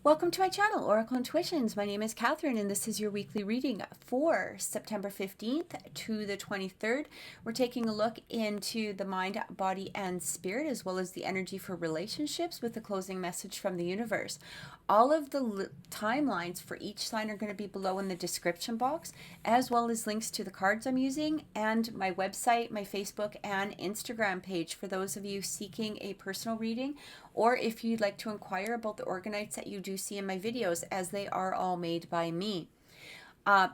Welcome to my channel, Oracle Intuitions. My name is Catherine, and this is your weekly reading for September 15th to the 23rd. We're taking a look into the mind, body, and spirit, as well as the energy for relationships with a closing message from the universe. All of the timelines for each sign are going to be below in the description box, as well as links to the cards I'm using and my website, my Facebook, and Instagram page for those of you seeking a personal reading, or if you'd like to inquire about the organites that you do see in my videos, as they are all made by me.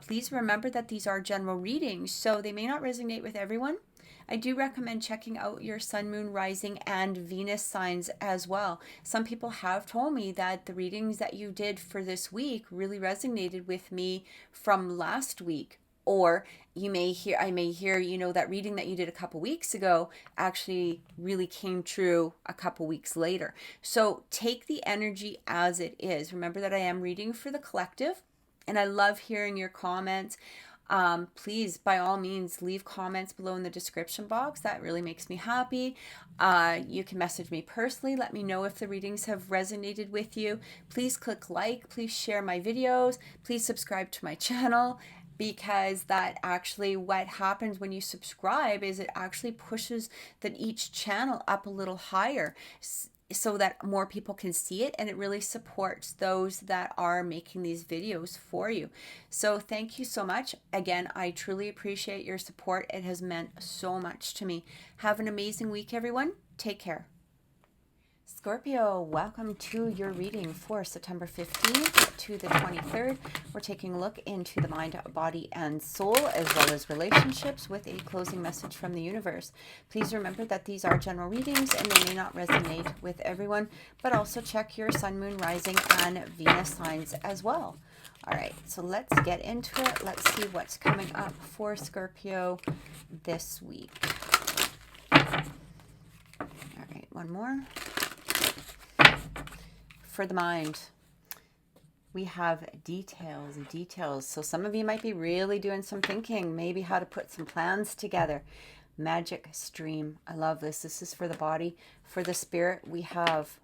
Please remember that these are general readings, so they may not resonate with everyone. I do recommend checking out your sun, moon, rising, and Venus signs as well. Some people have told me that the readings that you did for this week really resonated with me from last week. Or I may hear, that reading that you did a couple weeks ago actually really came true a couple weeks later. So take the energy as it is. Remember that I am reading for the collective, and I love hearing your comments. Please, by all means, leave comments below in the description box. That really makes me happy. You can message me personally. Let me know if the readings have resonated with you. Please click like. Please share my videos. Please subscribe to my channel, because that actually, what happens when you subscribe is it actually pushes each channel up a little higher, so that more people can see it, and it really supports those that are making these videos for you. So thank you so much. Again, I truly appreciate your support. It has meant so much to me. Have an amazing week, everyone. Take care. Scorpio, welcome to your reading for September 15th to the 23rd. We're taking a look into the mind, body, and soul, as well as relationships, with a closing message from the universe. Please remember that these are general readings and they may not resonate with everyone, but also check your sun, moon, rising, and Venus signs as well. All right, so let's get into it. Let's see what's coming up for Scorpio this week. All right, one more. For the mind, we have details. So some of you might be really doing some thinking, maybe how to put some plans together. Magic stream. I love this. This is for the body. For the spirit, we have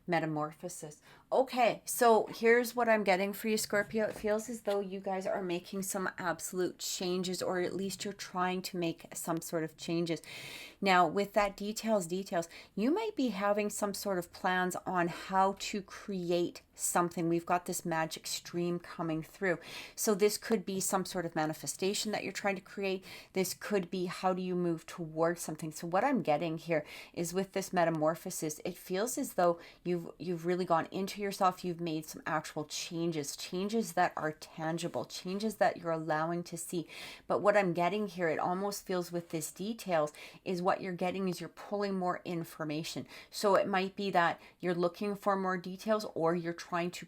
metamorphosis. Okay, so here's what I'm getting for you, Scorpio. It feels as though you guys are making some absolute changes, or at least you're trying to make some sort of changes. Now, with that details, you might be having some sort of plans on how to create something. We've got this magic stream coming through. So this could be some sort of manifestation that you're trying to create. This could be, how do you move towards something? So what I'm getting here is, with this metamorphosis, it feels as though you've really gone into yourself. You've made some actual changes that are tangible, changes that you're allowing to see. But what I'm getting here, it almost feels with this details, is what you're getting is you're pulling more information. So it might be that you're looking for more details, or you're trying to,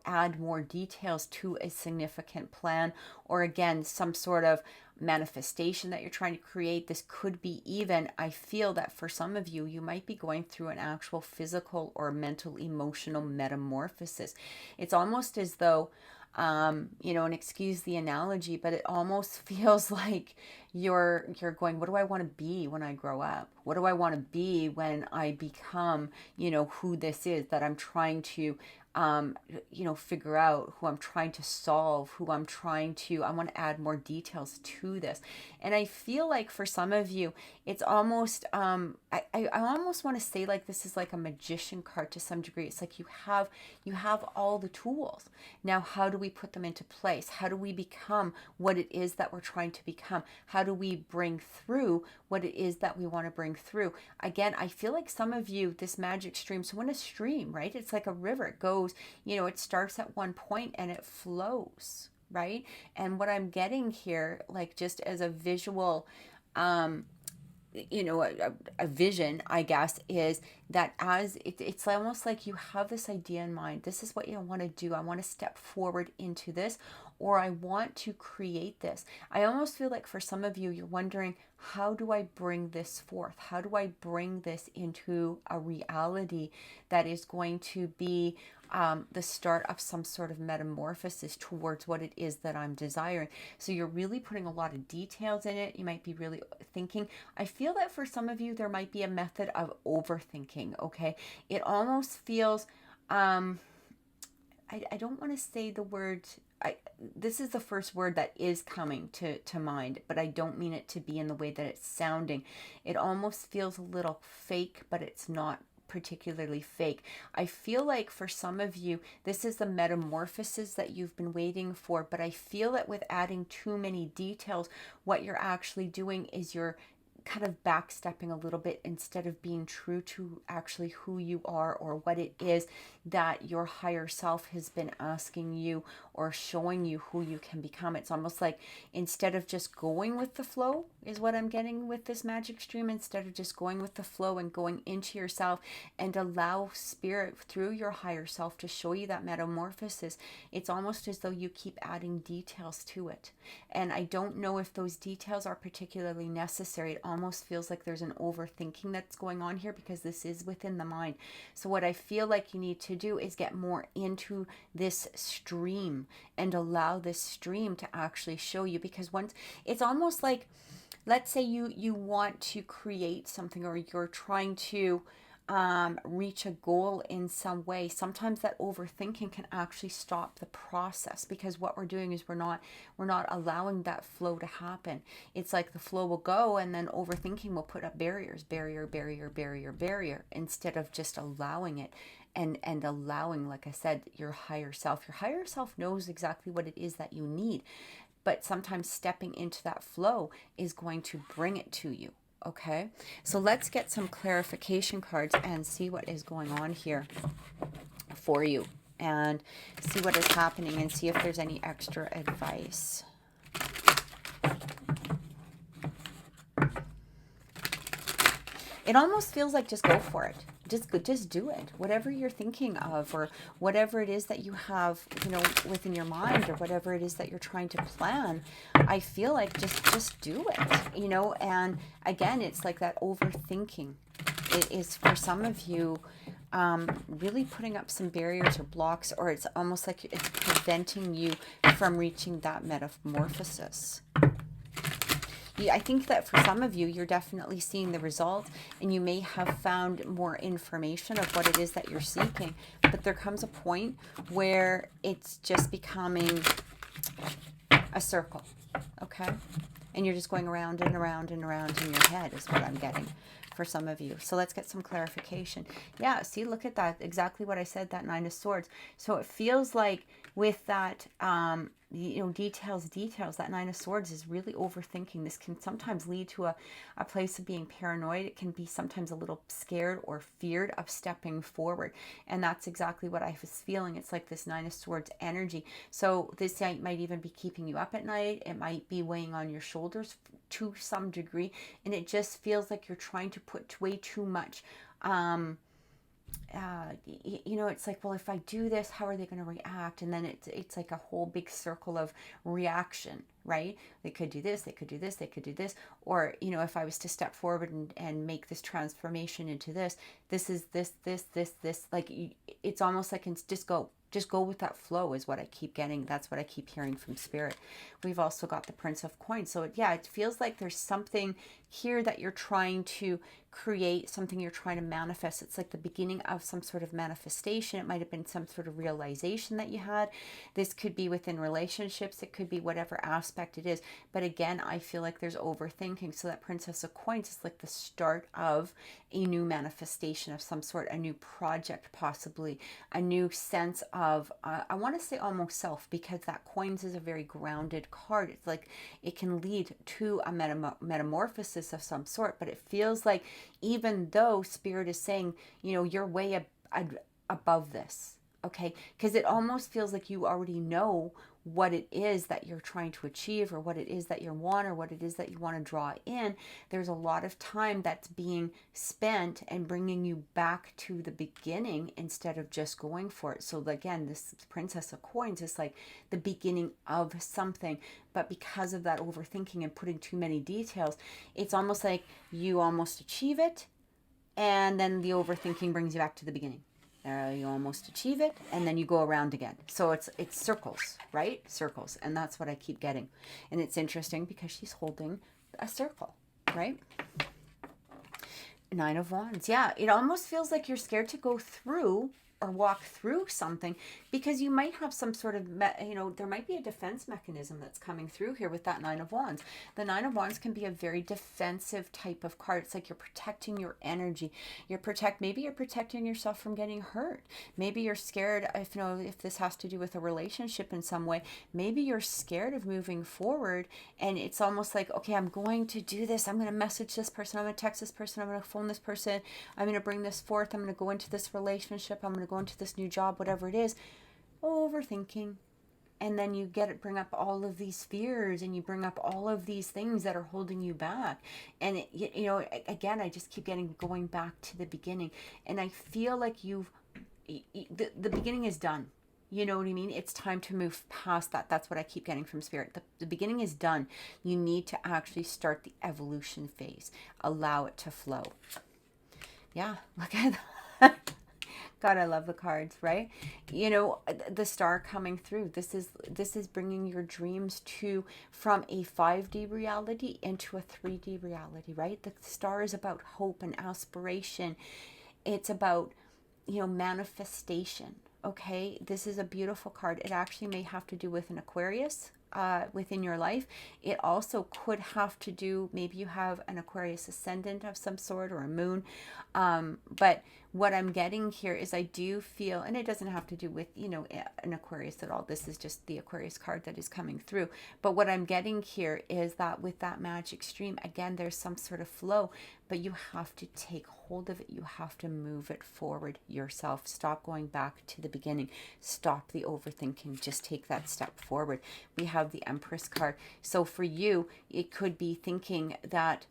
add more details to a significant plan, or again, some sort of manifestation that you're trying to create. This could be even, I feel that for some of you, you might be going through an actual physical or mental, emotional metamorphosis. It's almost as though, and excuse the analogy, but it almost feels like you're going, what do I want to be when I grow up? What do I want to be when I become, who this is that I'm trying to figure out, who I'm trying to solve, I want to add more details to this. And I feel like for some of you, it's almost, I almost want to say, like, this is like a magician card to some degree. It's like you have all the tools. Now, how do we put them into place? How do we become what it is that we're trying to become? How do we bring through what it is that we want to bring through? Again, I feel like some of you, this magic stream, so when a stream, right, it's like a river. It goes, it starts at one point and it flows, right? And what I'm getting here, like, just as a visual, a vision, I guess, is that as it's almost like you have this idea in mind. This is what you want to do. I want to step forward into this, or I want to create this. I almost feel like for some of you, you're wondering, how do I bring this forth? How do I bring this into a reality that is going to be the start of some sort of metamorphosis towards what it is that I'm desiring? So you're really putting a lot of details in it. You might be really thinking. I feel that for some of you, there might be a method of overthinking, okay? It almost feels I don't want to say the word. This is the first word that is coming to mind, but I don't mean it to be in the way that it's sounding. It almost feels a little fake, but it's not particularly fake. I feel like for some of you, this is the metamorphosis that you've been waiting for, but I feel that with adding too many details, what you're actually doing is you're kind of backstepping a little bit instead of being true to actually who you are or what it is that your higher self has been asking you or showing you who you can become. It's almost like instead of just going with the flow is what I'm getting with this magic stream, instead of just going with the flow and going into yourself and allow spirit through your higher self to show you that metamorphosis. It's almost as though you keep adding details to it. And I don't know if those details are particularly necessary. It almost feels like there's an overthinking that's going on here because this is within the mind. So what I feel like you need to do is get more into this stream and allow this stream to actually show you, because once it's almost like, let's say you want to create something or you're trying to reach a goal in some way. Sometimes that overthinking can actually stop the process, because what we're doing is we're not allowing that flow to happen. It's like the flow will go and then overthinking will put up barrier, instead of just allowing it and allowing, like I said, your higher self. Your higher self knows exactly what it is that you need, but sometimes stepping into that flow is going to bring it to you. Okay, so let's get some clarification cards and see what is going on here for you and see what is happening and see if there's any extra advice. It almost feels like just go for it. Just do it. Whatever you're thinking of, or whatever it is that you have, within your mind, or whatever it is that you're trying to plan, I feel like just do it, and again, it's like that overthinking. It is, for some of you, really putting up some barriers or blocks, or it's almost like it's preventing you from reaching that metamorphosis. I think that for some of you, you're definitely seeing the result, and you may have found more information of what it is that you're seeking, but there comes a point where it's just becoming a circle, okay? And you're just going around and around and around in your head is what I'm getting for some of you. So let's get some clarification. Yeah, see, look at that. Exactly what I said, that Nine of Swords. So it feels like with that, details, that Nine of Swords is really overthinking. This can sometimes lead to a place of being paranoid. It can be sometimes a little scared or feared of stepping forward. And that's exactly what I was feeling. It's like this Nine of Swords energy. So this might even be keeping you up at night. It might be weighing on your shoulders to some degree. And it just feels like you're trying to put way too much. It's like, well, if I do this, how are they going to react? And then it's like a whole big circle of reaction, right? They could do this, they could do this, they could do this. Or, if I was to step forward and make this transformation into this is this. Like, it's almost like it's just go with that flow is what I keep getting. That's what I keep hearing from Spirit. We've also got the Prince of Coins. So it feels like there's something here that you're trying to create, something you're trying to manifest. It's like the beginning of some sort of manifestation. It might have been some sort of realization that you had. This could be within relationships. It could be whatever aspect it is. But again, I feel like there's overthinking. So that Princess of Coins is like the start of a new manifestation of some sort, a new project, possibly a new sense of, I want to say almost self, because that Coins is a very grounded card. It's like it can lead to a metamorphosis of some sort, but it feels like, even though Spirit is saying, you're way above this, okay? Because it almost feels like you already know what it is that you're trying to achieve, or what it is that you want, or what it is that you want to draw in. There's a lot of time that's being spent and bringing you back to the beginning instead of just going for it. So again, this Princess of Coins is like the beginning of something, but because of that overthinking and putting too many details, it's almost like you almost achieve it, and then the overthinking brings you back to the beginning. You almost achieve it, and then you go around again. So it's circles, right? Circles. And that's what I keep getting. And it's interesting because she's holding a circle, right? Nine of Wands. Yeah, it almost feels like you're scared to go through, or walk through something, because you might have some sort of, there might be a defense mechanism that's coming through here with that Nine of Wands. The Nine of Wands can be a very defensive type of card. It's like you're protecting your energy. Maybe you're protecting yourself from getting hurt. Maybe you're scared, if this has to do with a relationship in some way, maybe you're scared of moving forward, and it's almost like, okay, I'm going to do this. I'm going to message this person. I'm going to text this person. I'm going to phone this person. I'm going to bring this forth. I'm going to go into this relationship. I'm going to go into this new job, whatever it is. Overthinking. And then you bring up all of these fears, and you bring up all of these things that are holding you back. And again, I just keep going back to the beginning, and I feel like the beginning is done. You know what I mean? It's time to move past that. That's what I keep getting from Spirit. The beginning is done. You need to actually start the evolution phase. Allow it to flow. Yeah, look at that. God, I love the cards, right? The star coming through. This is bringing your dreams from a 5D reality into a 3D reality, right? The star is about hope and aspiration. It's about, manifestation. Okay, this is a beautiful card. It actually may have to do with an Aquarius within your life. It also could have to do, maybe you have an Aquarius ascendant of some sort, or a moon. But what I'm getting here is, I do feel, and it doesn't have to do with, an Aquarius at all. This is just the Aquarius card that is coming through. But what I'm getting here is that with that magic stream, again, there's some sort of flow, but you have to take hold of it. You have to move it forward yourself. Stop going back to the beginning. Stop the overthinking. Just take that step forward. We have the Empress card. So for you, it could be thinking that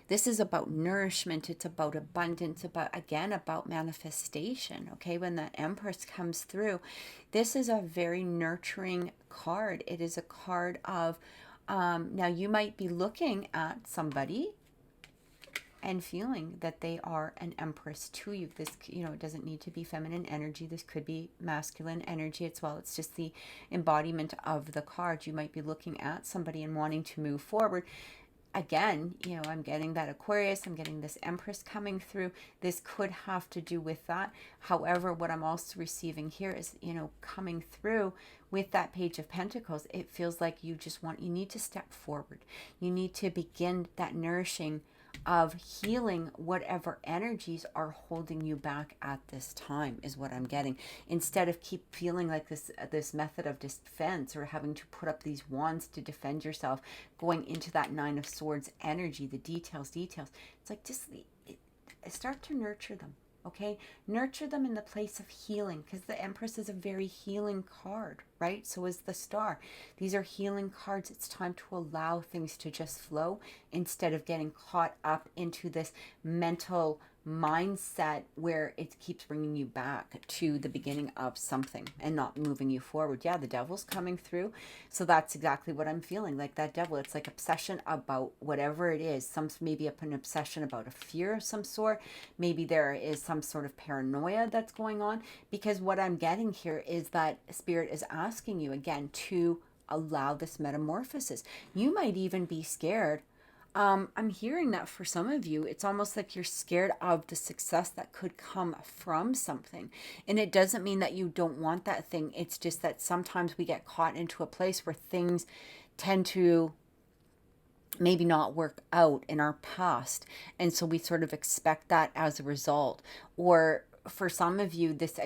this is about nourishment. It's about abundance, about manifestation. Okay, when that Empress comes through, this is a very nurturing card. It is a card of, now you might be looking at somebody and feeling that they are an Empress to you. This, it doesn't need to be feminine energy. This could be masculine energy as well. It's just the embodiment of the card. You might be looking at somebody and wanting to move forward. Again, I'm getting that Aquarius, I'm getting this Empress coming through. This could have to do with that. However, what I'm also receiving here is, coming through with that Page of Pentacles, it feels like you need to step forward. You need to begin that nourishing of healing whatever energies are holding you back at this time, is what I'm getting. Instead of keep feeling like this method of defense, or having to put up these wands to defend yourself, going into that Nine of Swords energy, the details. It's like, just start to nurture them. Okay, nurture them in the place of healing, because the Empress is a very healing card, right? So is the Star. These are healing cards. It's time to allow things to just flow, instead of getting caught up into this mental mindset where it keeps bringing you back to the beginning of something and not moving you forward. Yeah, the Devil's coming through. So that's exactly what I'm feeling, like that Devil. It's like obsession about whatever it is. Maybe an obsession about a fear of some sort. Maybe there is some sort of paranoia that's going on, because what I'm getting here is that Spirit is asking you again to allow this metamorphosis. You might even be scared. I'm hearing that for some of you, it's almost like you're scared of the success that could come from something. And it doesn't mean that you don't want that thing. It's just that sometimes we get caught into a place where things tend to maybe not work out in our past. And so we sort of expect that as a result. Or for some of you, this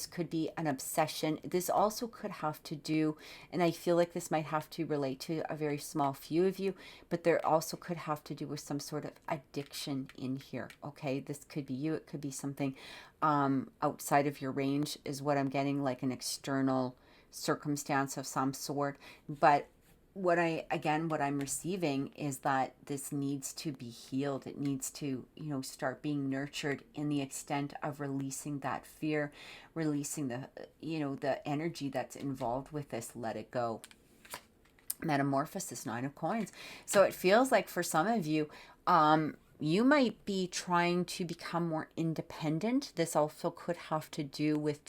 could be an obsession. This also could have to do, and I feel like this might have to relate to a very small few of you, but there also could have to do with some sort of addiction in here. Okay, this could be you. It could be something outside of your range, is what I'm getting, like an external circumstance of some sort. But what I'm receiving is that this needs to be healed. It needs to, start being nurtured in the extent of releasing that fear, releasing the energy that's involved with this. Let it go. Metamorphosis, Nine of Coins. So it feels like for some of you, you might be trying to become more independent. This also could have to do with,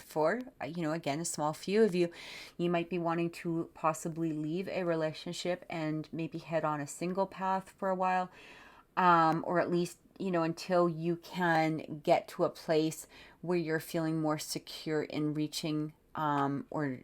again, a small few of you, you might be wanting to possibly leave a relationship and maybe head on a single path for a while, or at least, until you can get to a place where you're feeling more secure in reaching or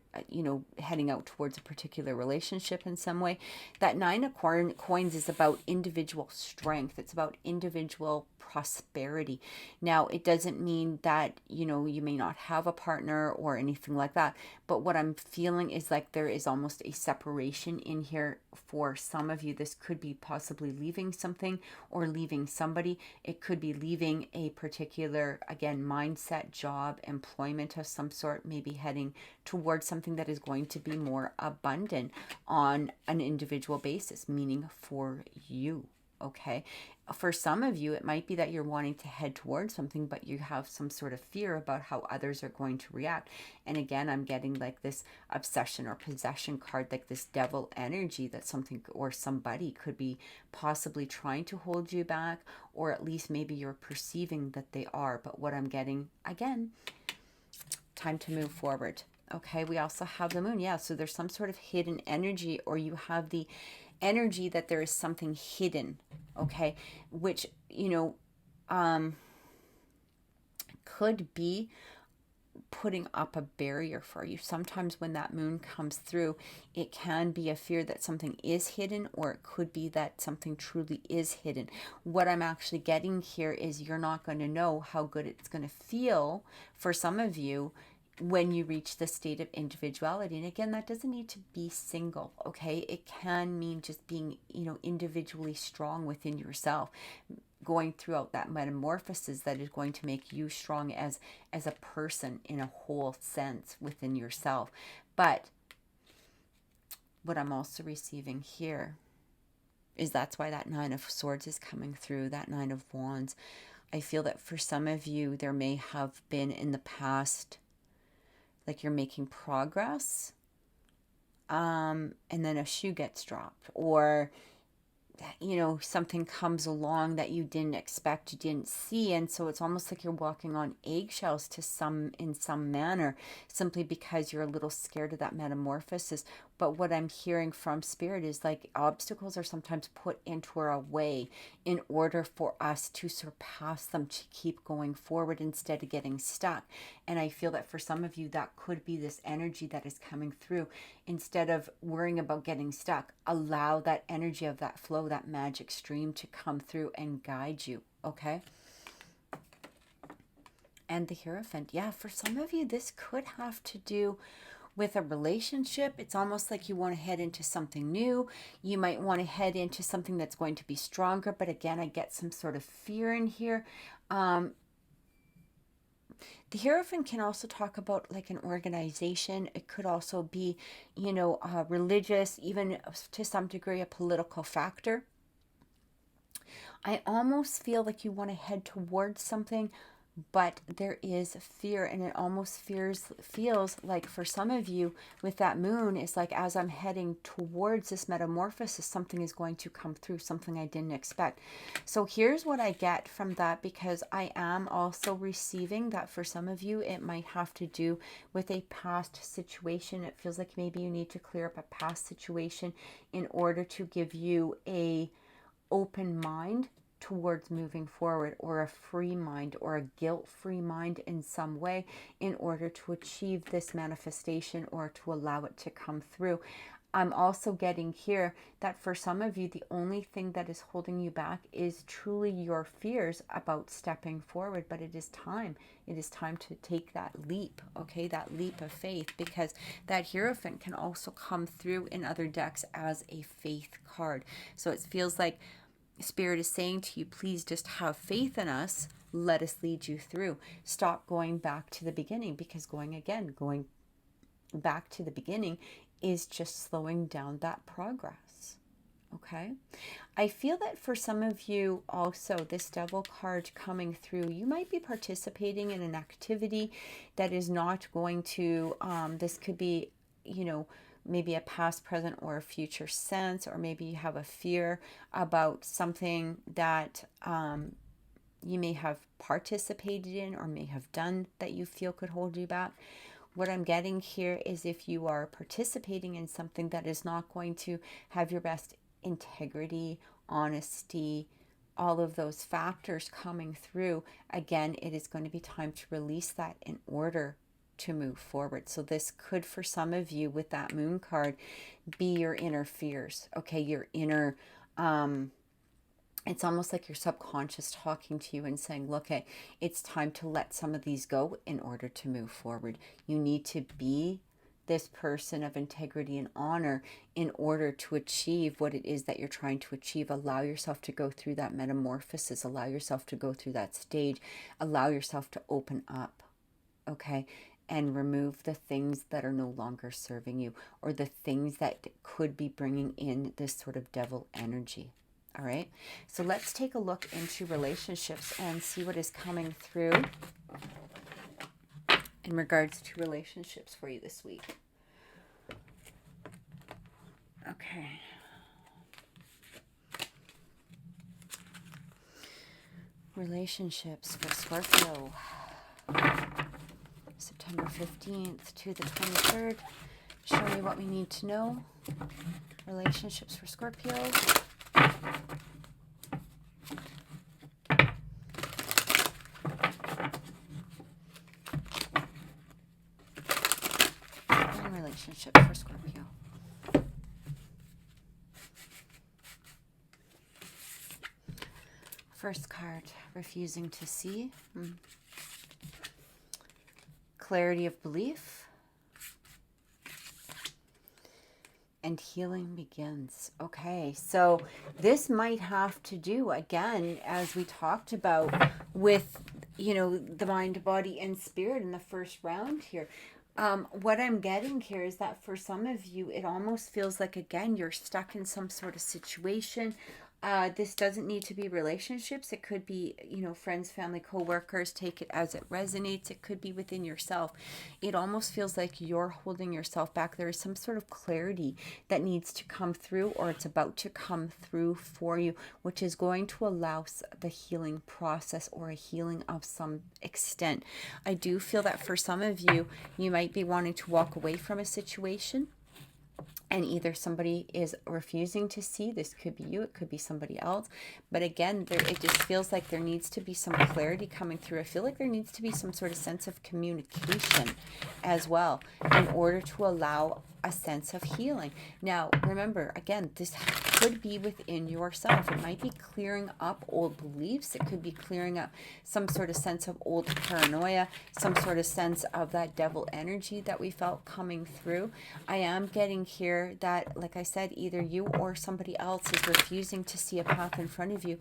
heading out towards a particular relationship in some way. That nine of coins is about individual strength. It's about individual prosperity. Now, it doesn't mean that, you may not have a partner or anything like that. But what I'm feeling is like there is almost a separation in here for some of you. This could be possibly leaving something or leaving somebody. It could be leaving a particular, again, mindset, job, employment of some sort, maybe heading towards something that is going to be more abundant on an individual basis, meaning for you. Okay. For some of you, it might be that you're wanting to head towards something, but you have some sort of fear about how others are going to react. And again, I'm getting like this obsession or possession card, like this devil energy that something or somebody could be possibly trying to hold you back, or at least maybe you're perceiving that they are. But what I'm getting, again, time to move forward. Okay, we also have the moon. Yeah, so there's some sort of hidden energy, or you have the energy that there is something hidden, okay, which could be putting up a barrier for you. Sometimes when that moon comes through, it can be a fear that something is hidden, or it could be that something truly is hidden. What I'm actually getting here is you're not going to know how good it's going to feel for some of you when you reach the state of individuality. And again, that doesn't need to be single, okay? It can mean just being, individually strong within yourself, going throughout that metamorphosis that is going to make you strong as a person in a whole sense within yourself. But what I'm also receiving here is that's why that Nine of Swords is coming through, that Nine of Wands. I feel that for some of you, there may have been in the past, like you're making progress, and then a shoe gets dropped, or something comes along that you didn't expect, you didn't see, and so it's almost like you're walking on eggshells in some manner, simply because you're a little scared of that metamorphosis. But what I'm hearing from Spirit is like obstacles are sometimes put into our way in order for us to surpass them, to keep going forward instead of getting stuck. And I feel that for some of you, that could be this energy that is coming through. Instead of worrying about getting stuck, allow that energy of that flow, that magic stream to come through and guide you, okay? And the Hierophant, yeah, for some of you, this could have to do with a relationship. It's almost like you want to head into something new. You might want to head into something that's going to be stronger. But again, I get some sort of fear in here. The Hierophant can also talk about like an organization. It could also be, religious, even to some degree, a political factor. I almost feel like you want to head towards something, but there is fear, and it almost feels like for some of you with that moon, it's like as I'm heading towards this metamorphosis, something is going to come through, something I didn't expect. So here's what I get from that, because I am also receiving that for some of you, it might have to do with a past situation. It feels like maybe you need to clear up a past situation in order to give you a open mind towards moving forward, or a free mind, or a guilt-free mind in some way, in order to achieve this manifestation or to allow it to come through. I'm also getting here that for some of you, the only thing that is holding you back is truly your fears about stepping forward. But it is time. It is time to take that leap, okay? That leap of faith, because that Hierophant can also come through in other decks as a faith card. So it feels like Spirit is saying to you, please just have faith in us. Let us lead you through. Stop going back to the beginning, because going back to the beginning is just slowing down that progress. Okay. I feel that for some of you also, this Devil card coming through, you might be participating in an activity that is not going to, this could be, maybe a past, present, or a future sense, or maybe you have a fear about something that you may have participated in or may have done that you feel could hold you back. What I'm getting here is if you are participating in something that is not going to have your best integrity, honesty, all of those factors coming through, again, it is going to be time to release that in order to move forward. So this could, for some of you with that moon card, be your inner fears, okay? Your inner, it's almost like your subconscious talking to you and saying, look, hey, it's time to let some of these go in order to move forward. You need to be this person of integrity and honor in order to achieve what it is that you're trying to achieve. Allow yourself to go through that metamorphosis. Allow yourself to go through that stage. Allow yourself to open up, okay? And remove the things that are no longer serving you, or the things that could be bringing in this sort of devil energy. All right, so let's take a look into relationships and see what is coming through in regards to relationships for you this week. Okay. Relationships for Scorpio. September 15th to the 23rd. Show me what we need to know. Relationships for Scorpio. And relationships for Scorpio. First card, refusing to see. Clarity of belief. And healing begins. Okay, so this might have to do, again, as we talked about with, the mind, body, and spirit in the first round here. What I'm getting here is that for some of you, it almost feels like, again, you're stuck in some sort of situation. This doesn't need to be relationships. It could be, friends, family, co-workers. Take it as it resonates. It could be within yourself. It almost feels like you're holding yourself back. There is some sort of clarity that needs to come through, or it's about to come through for you, which is going to allow the healing process, or a healing of some extent. I do feel that for some of you, you might be wanting to walk away from a situation. And either somebody is refusing to see. This could be you, it could be somebody else. But again, it just feels like there needs to be some clarity coming through. I feel like there needs to be some sort of sense of communication as well, in order to allow a sense of healing. Now, remember, again, this could be within yourself. It might be clearing up old beliefs. It could be clearing up some sort of sense of old paranoia, some sort of sense of that devil energy that we felt coming through. I am getting here that, like I said, either you or somebody else is refusing to see a path in front of you,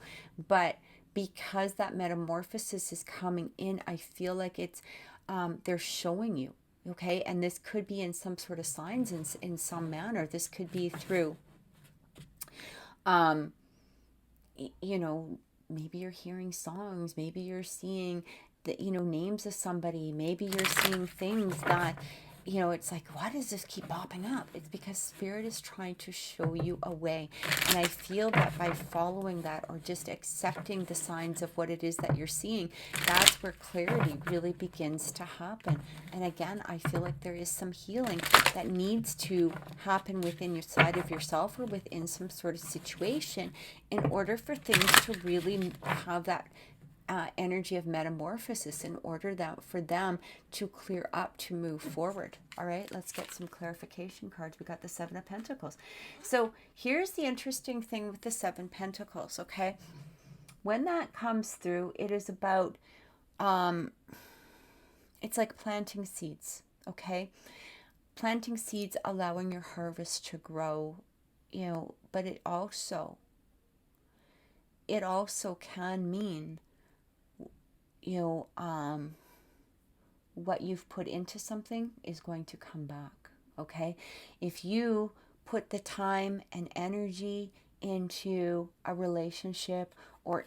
but because that metamorphosis is coming in, I feel like it's they're showing you. Okay, and this could be in some sort of signs in some manner. This could be through, maybe you're hearing songs, maybe you're seeing the, names of somebody, maybe you're seeing things that, it's like, why does this keep popping up? It's because Spirit is trying to show you a way. And I feel that by following that, or just accepting the signs of what it is that you're seeing, that's where clarity really begins to happen. And again, I feel like there is some healing that needs to happen within your side of yourself, or within some sort of situation, in order for things to really have that energy of metamorphosis, in order that for them to clear up, to move forward. All right, let's get some clarification cards. We got the Seven of Pentacles. So here's the interesting thing with the Seven Pentacles, okay? When that comes through, it is about, it's like planting seeds, okay? Planting seeds, allowing your harvest to grow, but it also can mean, what you've put into something is going to come back, okay? If you put the time and energy into a relationship, or,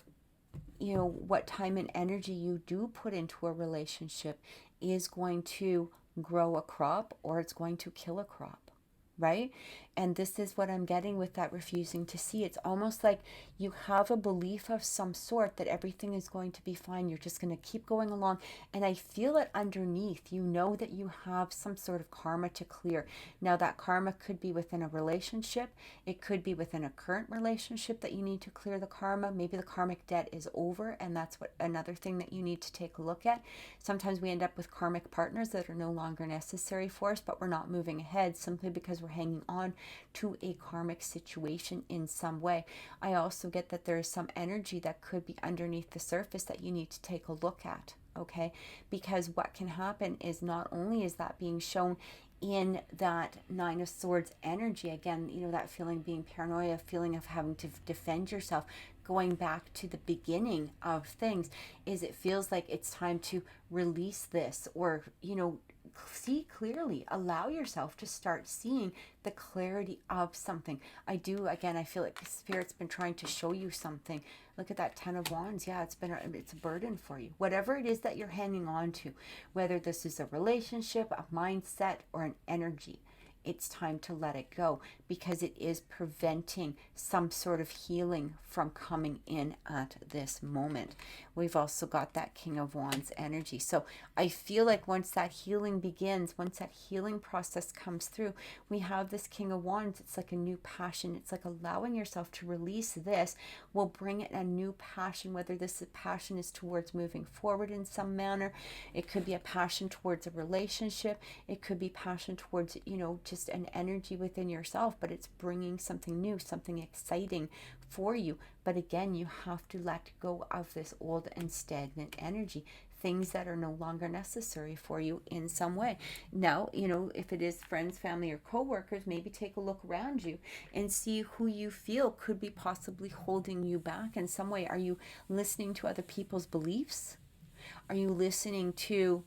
what time and energy you do put into a relationship is going to grow a crop, or it's going to kill a crop, right? And this is what I'm getting with that refusing to see. It's almost like you have a belief of some sort that everything is going to be fine. You're just going to keep going along. And I feel it underneath. You know that you have some sort of karma to clear. Now, that karma could be within a relationship. It could be within a current relationship that you need to clear the karma. Maybe the karmic debt is over, and that's what another thing that you need to take a look at. Sometimes we end up with karmic partners that are no longer necessary for us, but we're not moving ahead simply because we're hanging on to a karmic situation in some way. I also get that there is some energy that could be underneath the surface that you need to take a look at, okay? Because what can happen is not only is that being shown in that Nine of Swords energy, again, you know, that feeling being paranoia, feeling of having to defend yourself, going back to the beginning of things, is it feels like it's time to release this, or, you know, see clearly, allow yourself to start seeing the clarity of something. I feel like Spirit's been trying to show you something. Look at that Ten of Wands. Yeah, it's a burden for you. Whatever it is that you're hanging on to, whether this is a relationship, a mindset, or an energy, it's time to let it go, because it is preventing some sort of healing from coming in at this moment. We've also got that King of Wands energy. So I feel like once that healing begins, once that healing process comes through, we have this King of Wands. It's like a new passion. It's like allowing yourself to release this will bring in a new passion, whether this passion is towards moving forward in some manner. It could be a passion towards a relationship. It could be passion towards, you know, just an energy within yourself, but it's bringing something new, something exciting for you. But again, you have to let go of this old and stagnant energy, things that are no longer necessary for you in some way. Now, you know, if it is friends, family, or co-workers, maybe take a look around you and see who you feel could be possibly holding you back in some way. Are you listening to other people's beliefs? Are you listening to,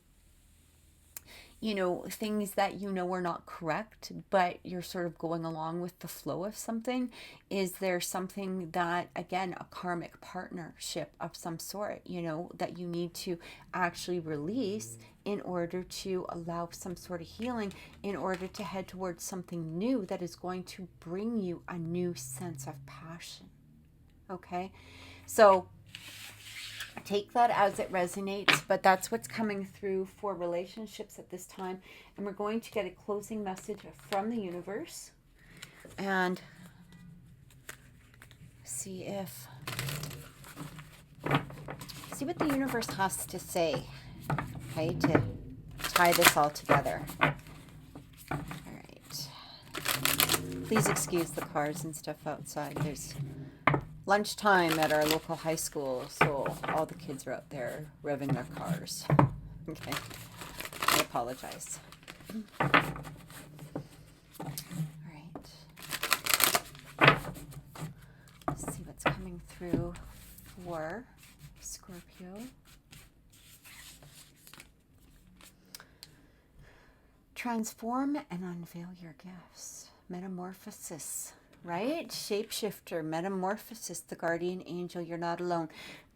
you know, things that you know are not correct, but you're sort of going along with the flow of something? Is there something that, again, a karmic partnership of some sort, you know, that you need to actually release in order to allow some sort of healing, in order to head towards something new that is going to bring you a new sense of passion? Okay, so take that as it resonates, but that's what's coming through for relationships at this time. And we're going to get a closing message from the universe and see what the universe has to say, okay, to tie this all together. All right. Please excuse the cars and stuff outside. There's lunchtime at our local high school, so all the kids are out there revving their cars. Okay, I apologize. All right. Let's see what's coming through for Scorpio. Transform and unveil your gifts. Metamorphosis. Right? Shapeshifter, metamorphosis, the guardian angel, you're not alone.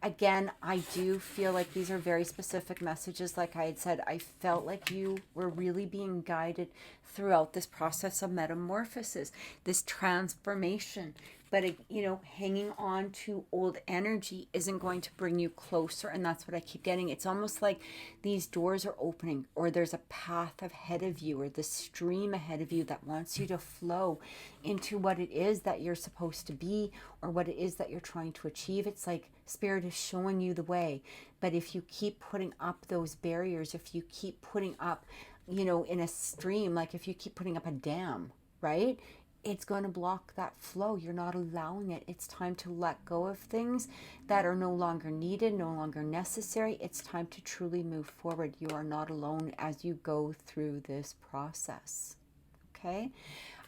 Again, I do feel like these are very specific messages. Like I had said, I felt like you were really being guided throughout this process of metamorphosis, this transformation. But, you know, hanging on to old energy isn't going to bring you closer. And that's what I keep getting. It's almost like these doors are opening, or there's a path ahead of you, or the stream ahead of you that wants you to flow into what it is that you're supposed to be, or what it is that you're trying to achieve. It's like Spirit is showing you the way. But if you keep putting up those barriers, if you keep putting up, you know, in a stream, like if you keep putting up a dam, right? It's going to block that flow. You're not allowing it. It's time to let go of things that are no longer needed, no longer necessary. It's time to truly move forward. You are not alone as you go through this process. Okay?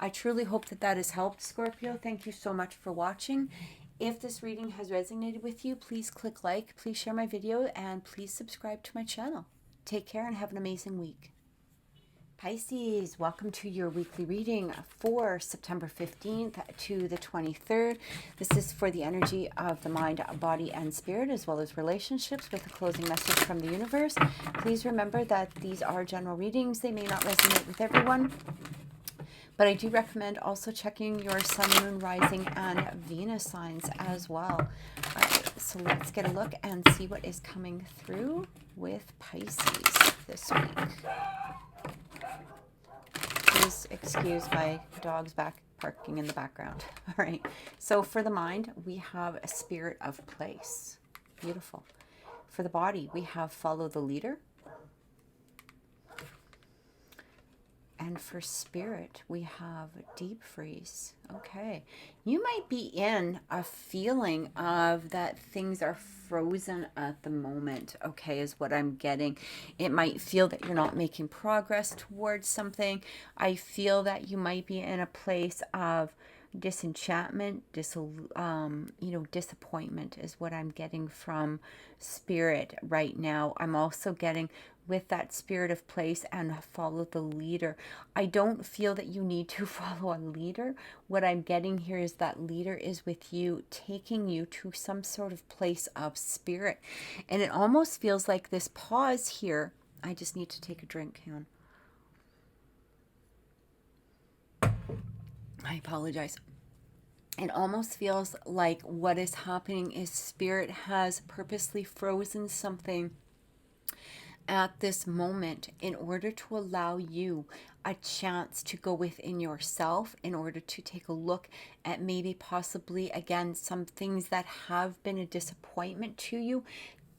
I truly hope that that has helped, Scorpio. Thank you so much for watching. If this reading has resonated with you, please click like, please share my video, and please subscribe to my channel. Take care and have an amazing week. Pisces, welcome to your weekly reading for September 15th to the 23rd. This is for the energy of the mind, body, and spirit, as well as relationships, with a closing message from the universe. Please remember that these are general readings. They may not resonate with everyone. But I do recommend also checking your sun, moon, rising, and Venus signs as well. All right, so let's get a look and see what is coming through with Pisces this week. Please excuse my dog's barking in the background. All right, so for the mind, we have a spirit of place. Beautiful. For the body, we have follow the leader. And for spirit, we have deep freeze. Okay. You might be in a feeling of that things are frozen at the moment, okay, is what I'm getting. It might feel that you're not making progress towards something. I feel that you might be in a place of disenchantment, disappointment is what I'm getting from spirit right now. I'm also getting with that spirit of place and follow the leader. I don't feel that you need to follow a leader. What I'm getting here is that leader is with you, taking you to some sort of place of spirit. And it almost feels like this pause here. I just need to take a drink. Hang on. I apologize. It almost feels like what is happening is spirit has purposely frozen something at this moment in order to allow you a chance to go within yourself, in order to take a look at maybe possibly again some things that have been a disappointment to you.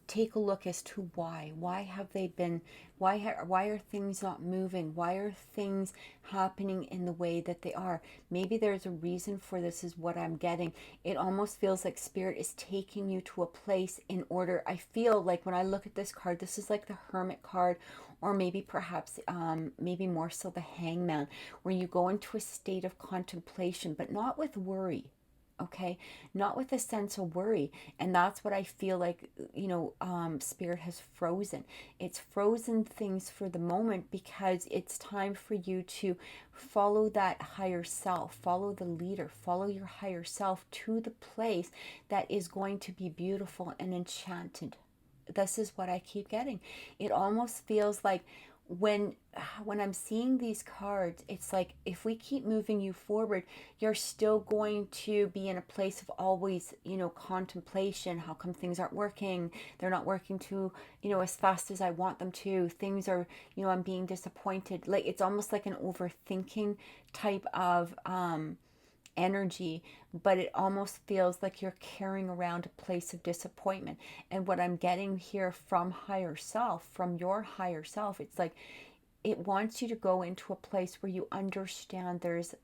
Take a look as to why have they been, why are things not moving, why are things happening in the way that they are. Maybe there's a reason for this is what I'm getting. It almost feels like spirit is taking you to a place in order. I feel like when I look at this card, this is like the Hermit card, or maybe perhaps maybe more so the Hangman, where you go into a state of contemplation, but not with worry. Okay, not with a sense of worry. And that's what I feel like, spirit has frozen. It's frozen things for the moment because it's time for you to follow that higher self, follow the leader, follow your higher self to the place that is going to be beautiful and enchanted. This is what I keep getting. It almost feels like when I'm seeing these cards, it's like if we keep moving you forward, you're still going to be in a place of always, contemplation. How come things aren't working? They're not working to, as fast as I want them to. Things are, I'm being disappointed. Like it's almost like an overthinking type of energy, but it almost feels like you're carrying around a place of disappointment. And what I'm getting here from higher self, from your higher self, it's like it wants you to go into a place where you understand there is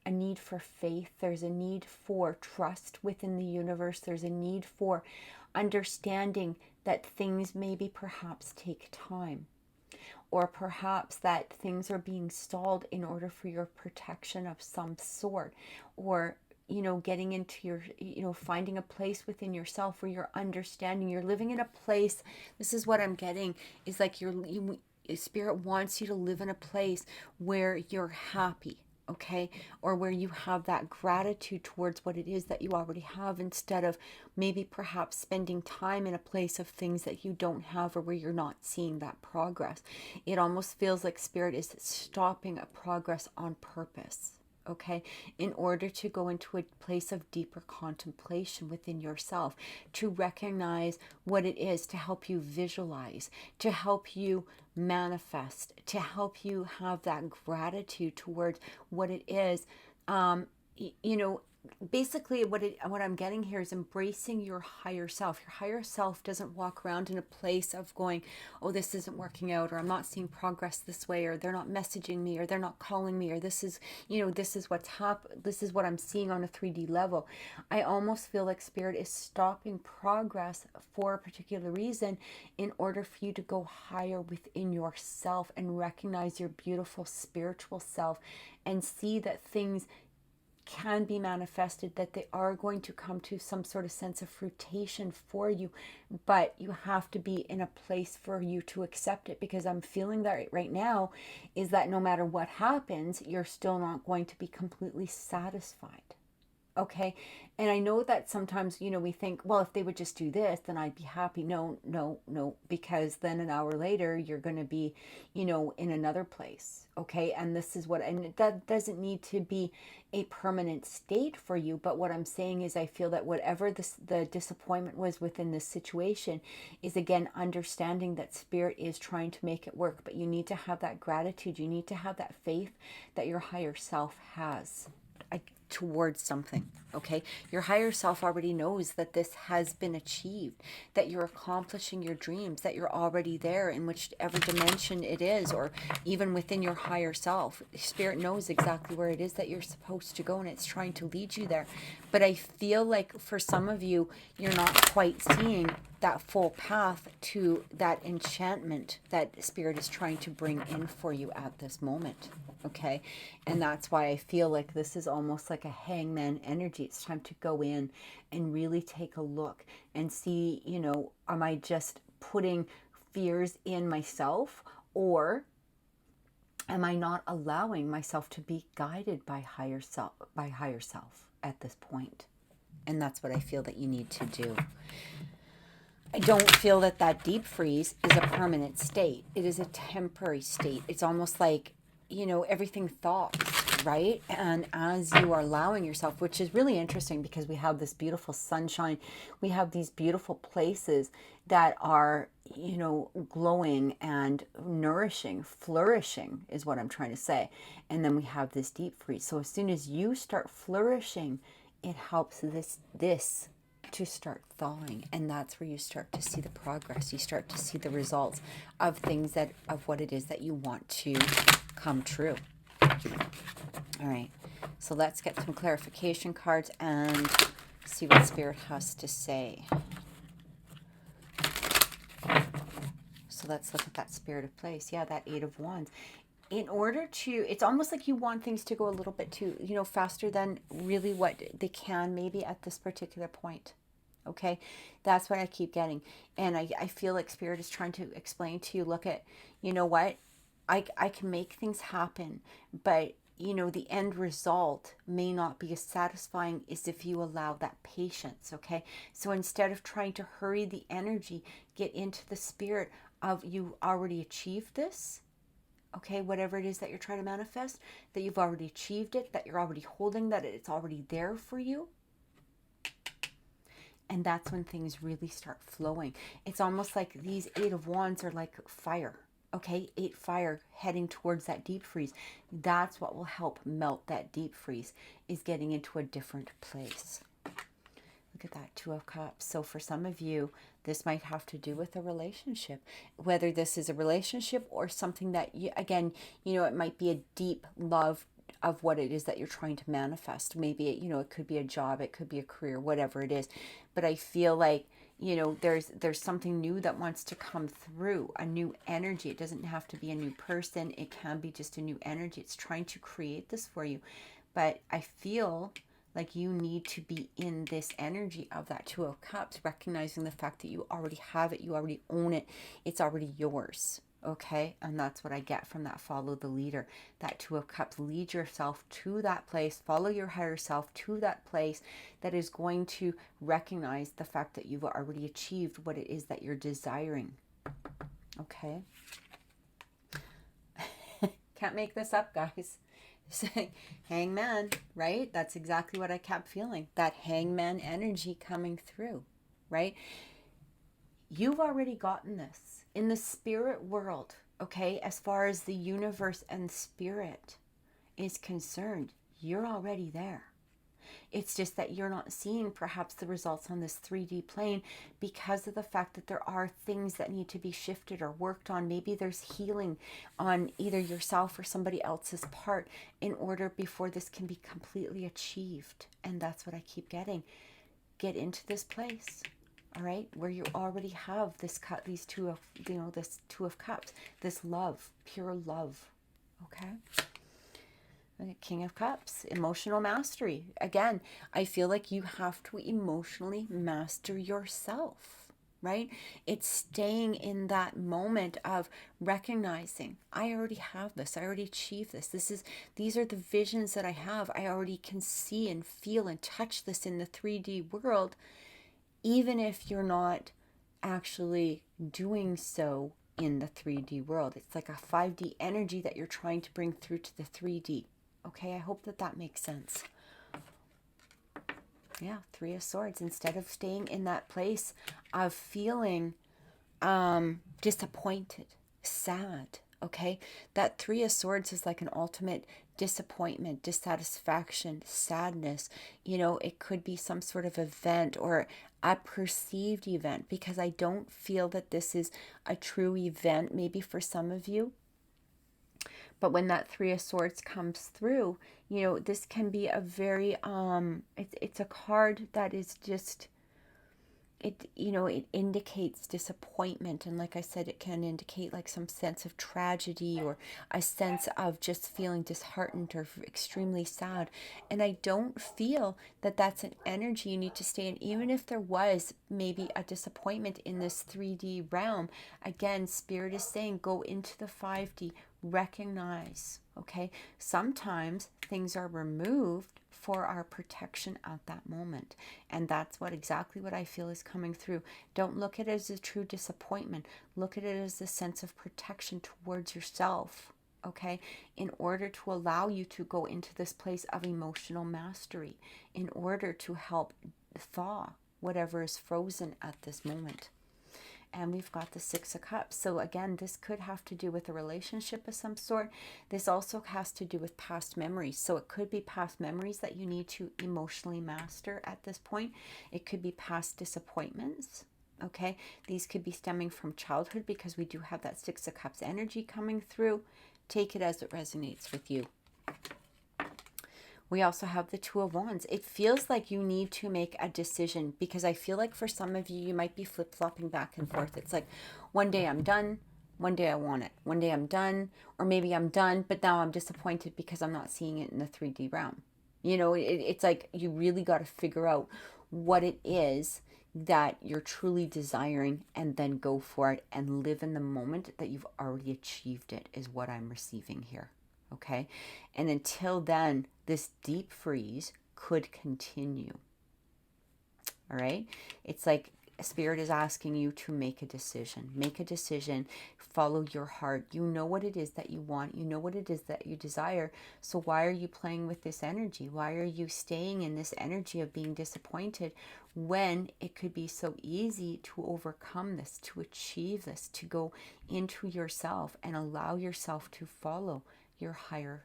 a need for faith, there's a need for trust within the universe, there's a need for understanding that things maybe perhaps take time, or perhaps that things are being stalled in order for your protection of some sort, or getting into your, finding a place within yourself where you're understanding, you're living in a place. This is what I'm getting, is like spirit wants you to live in a place where you're happy, okay, or where you have that gratitude towards what it is that you already have, instead of maybe perhaps spending time in a place of things that you don't have, or where you're not seeing that progress. It almost feels like spirit is stopping a progress on purpose, okay, in order to go into a place of deeper contemplation within yourself, to recognize what it is, to help you visualize, to help you manifest, to help you have that gratitude towards what it is. Basically what I'm getting here is embracing your higher self. Your higher self doesn't walk around in a place of going, oh, this isn't working out, or I'm not seeing progress this way, or they're not messaging me, or they're not calling me, or this is what's happened, this is what I'm seeing on a 3D level. I almost feel like spirit is stopping progress for a particular reason, in order for you to go higher within yourself and recognize your beautiful spiritual self, and see that things can be manifested, that they are going to come to some sort of sense of fruition for you, but you have to be in a place for you to accept it, because I'm feeling that right now is that no matter what happens, you're still not going to be completely satisfied. Okay. And I know that sometimes, we think, well, if they would just do this, then I'd be happy. No, no, no, because then an hour later, you're going to be, in another place. Okay. And this is what, and that doesn't need to be a permanent state for you. But what I'm saying is, I feel that whatever the disappointment was within this situation is, again, understanding that spirit is trying to make it work. But you need to have that gratitude. You need to have that faith that your higher self has towards something. Okay, your higher self already knows that this has been achieved, that you're accomplishing your dreams, that you're already there in whichever dimension it is, or even within your higher self. Spirit knows exactly where it is that you're supposed to go, and it's trying to lead you there. But I feel like for some of you, you're not quite seeing that full path to that enchantment that spirit is trying to bring in for you at this moment. Okay, and that's why I feel like this is almost like a hangman energy. It's time to go in and really take a look and see, am I just putting fears in myself, or am I not allowing myself to be guided by higher self at this point? And that's what I feel that you need to do. I don't feel that deep freeze is a permanent state. It is a temporary state. It's almost like, everything thaws, right? And as you are allowing yourself, which is really interesting because we have this beautiful sunshine, we have these beautiful places that are, glowing and nourishing, flourishing is what I'm trying to say. And then we have this deep freeze. So as soon as you start flourishing, it helps this to start thawing, and that's where you start to see the progress. You start to see the results of things of what it is that you want to come true. All right, so let's get some clarification cards and see what spirit has to say. So let's look at that spirit of place. Yeah, that 8 of Wands. In order to, it's almost like you want things to go a little bit too, faster than really what they can maybe at this particular point. Okay, that's what I keep getting. And I feel like spirit is trying to explain to you, look at, what, I can make things happen, but the end result may not be as satisfying as if you allow that patience. Okay, so instead of trying to hurry the energy, get into the spirit of, you already achieved this. Okay, whatever it is that you're trying to manifest, that you've already achieved it, that you're already holding, that it's already there for you. And that's when things really start flowing. It's almost like these 8 of Wands are like fire. Okay, 8 fire heading towards that deep freeze. That's what will help melt that deep freeze, is getting into a different place. Look at that 2 of Cups. So for some of you, this might have to do with a relationship. Whether this is a relationship or something that, again, it might be a deep love of what it is that you're trying to manifest. Maybe, it could be a job, it could be a career, whatever it is. But I feel like, there's something new that wants to come through, a new energy. It doesn't have to be a new person. It can be just a new energy. It's trying to create this for you. But I feel like you need to be in this energy of that 2 of Cups, recognizing the fact that you already have it, you already own it, it's already yours. Okay, and that's what I get from that follow the leader, that 2 of Cups. Lead yourself to that place, follow your higher self to that place that is going to recognize the fact that you've already achieved what it is that you're desiring. Okay. Can't make this up, guys. Hangman, right? That's exactly what I kept feeling. That hangman energy coming through, right? You've already gotten this. In the spirit world, okay, as far as the universe and spirit is concerned, you're already there. It's just that you're not seeing perhaps the results on this 3D plane because of the fact that there are things that need to be shifted or worked on. Maybe there's healing on either yourself or somebody else's part in order before this can be completely achieved. And that's what I keep getting. Get into this place. All right, where you already have this these 2 of, this 2 of Cups, this love, pure love. Okay. King of Cups, emotional mastery. Again, I feel like you have to emotionally master yourself. right? It's staying in that moment of recognizing, I already have this, I already achieved this. These are the visions that I have. I already can see and feel and touch this in the 3D world, even if you're not actually doing so in the 3D world. It's like a 5D energy that you're trying to bring through to the 3D. Okay, I hope that makes sense. Yeah, Three of Swords. Instead of staying in that place of feeling disappointed, sad, okay? That Three of Swords is like an ultimate disappointment, dissatisfaction, sadness. You know, it could be some sort of event or a perceived event, because I don't feel that this is a true event, maybe for some of you. But when that Three of Swords comes through, you know, this can be a very, it's a card that is just, it, you know, it indicates disappointment. And like I said, it can indicate like some sense of tragedy or a sense of just feeling disheartened or extremely sad. And I don't feel that that's an energy you need to stay in. Even if there was maybe a disappointment in this 3D realm, again, Spirit is saying go into the 5D, recognize, okay? Sometimes things are removed for our protection at that moment. And that's exactly what I feel is coming through. Don't look at it as a true disappointment. Look at it as a sense of protection towards yourself, okay? In order to allow you to go into this place of emotional mastery, in order to help thaw whatever is frozen at this moment. And we've got the Six of Cups. So again, this could have to do with a relationship of some sort. This also has to do with past memories. So it could be past memories that you need to emotionally master at this point. It could be past disappointments. Okay, these could be stemming from childhood, because we do have that Six of Cups energy coming through. Take it as it resonates with you. We also have the Two of Wands. It feels like you need to make a decision, because I feel like for some of you, you might be flip-flopping back and forth. It's like one day I'm done, one day I want it. One day I'm done, or maybe I'm done, but now I'm disappointed because I'm not seeing it in the 3D realm. You know, it's like you really got to figure out what it is that you're truly desiring, and then go for it and live in the moment that you've already achieved it, is what I'm receiving here. Okay, and until then, this deep freeze could continue. All right, it's like Spirit is asking you to make a decision. Make a decision. Follow your heart. You know what it is that you want. You know what it is that you desire. So why are you playing with this energy? Why are you staying in this energy of being disappointed, when it could be so easy to overcome this, to achieve this, to go into yourself and allow yourself to follow your higher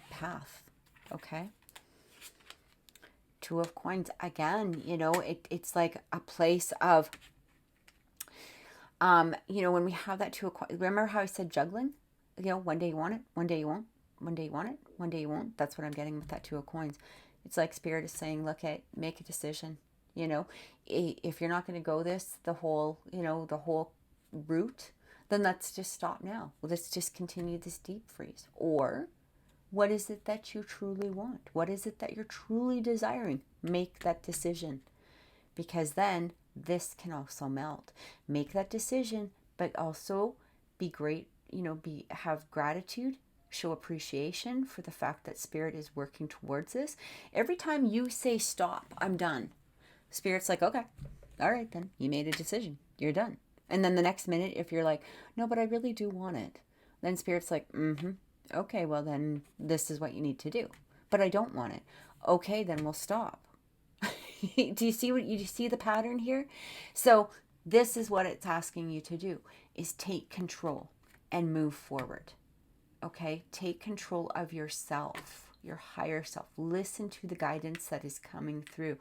path? Okay. Two of Coins. Again, you know, it's like a place of, you know, when we have that Two of Coins, remember how I said juggling? You know, one day you want it, one day you won't. One day you want it, one day you won't. That's what I'm getting with that Two of Coins. It's like Spirit is saying, look, make a decision. You know, if you're not going to go the whole route, then let's just stop now. Let's just continue this deep freeze. Or what is it that you truly want? What is it that you're truly desiring? Make that decision, because then this can also melt. Make that decision, but also be great, you know, have gratitude, show appreciation for the fact that Spirit is working towards this. Every time you say stop, I'm done, Spirit's like, okay, all right, then you made a decision, you're done. And then the next minute, if you're like, no, but I really do want it, then Spirit's like, okay, well then this is what you need to do. But I don't want it. Okay, then we'll stop. Do you see the pattern here? So this is what it's asking you to do, is take control and move forward. Okay, take control of yourself, your higher self. Listen to the guidance that is coming through.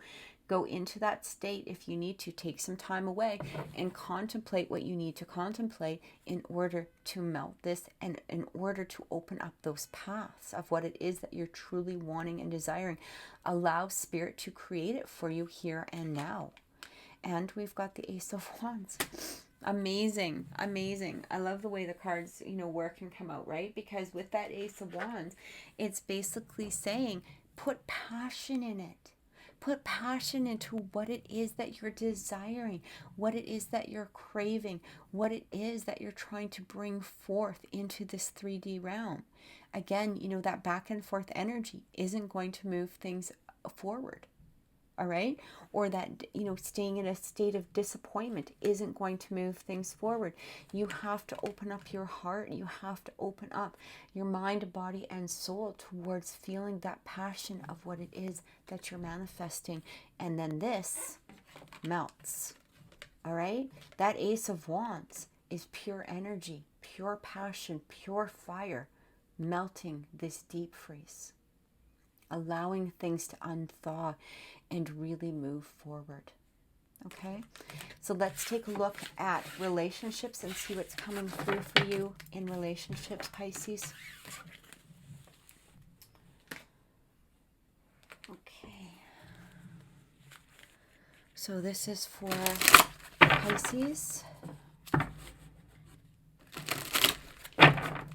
Go into that state if you need to. Take some time away and contemplate what you need to contemplate in order to melt this, and in order to open up those paths of what it is that you're truly wanting and desiring. Allow Spirit to create it for you here and now. And we've got the Ace of Wands. Amazing, amazing. I love the way the cards, you know, work and come out, right? Because with that Ace of Wands, it's basically saying, put passion in it. Put passion into what it is that you're desiring, what it is that you're craving, what it is that you're trying to bring forth into this 3D realm. Again, that back and forth energy isn't going to move things forward. All right? Or that, staying in a state of disappointment isn't going to move things forward. You have to open up your heart. You have to open up your mind, body, and soul towards feeling that passion of what it is that you're manifesting. And then this melts. All right? That Ace of Wands is pure energy, pure passion, pure fire, melting this deep freeze, allowing things to unthaw and really move forward. Okay, so let's take a look at relationships and see what's coming through for you in relationships, Pisces. Okay, so this is for Pisces.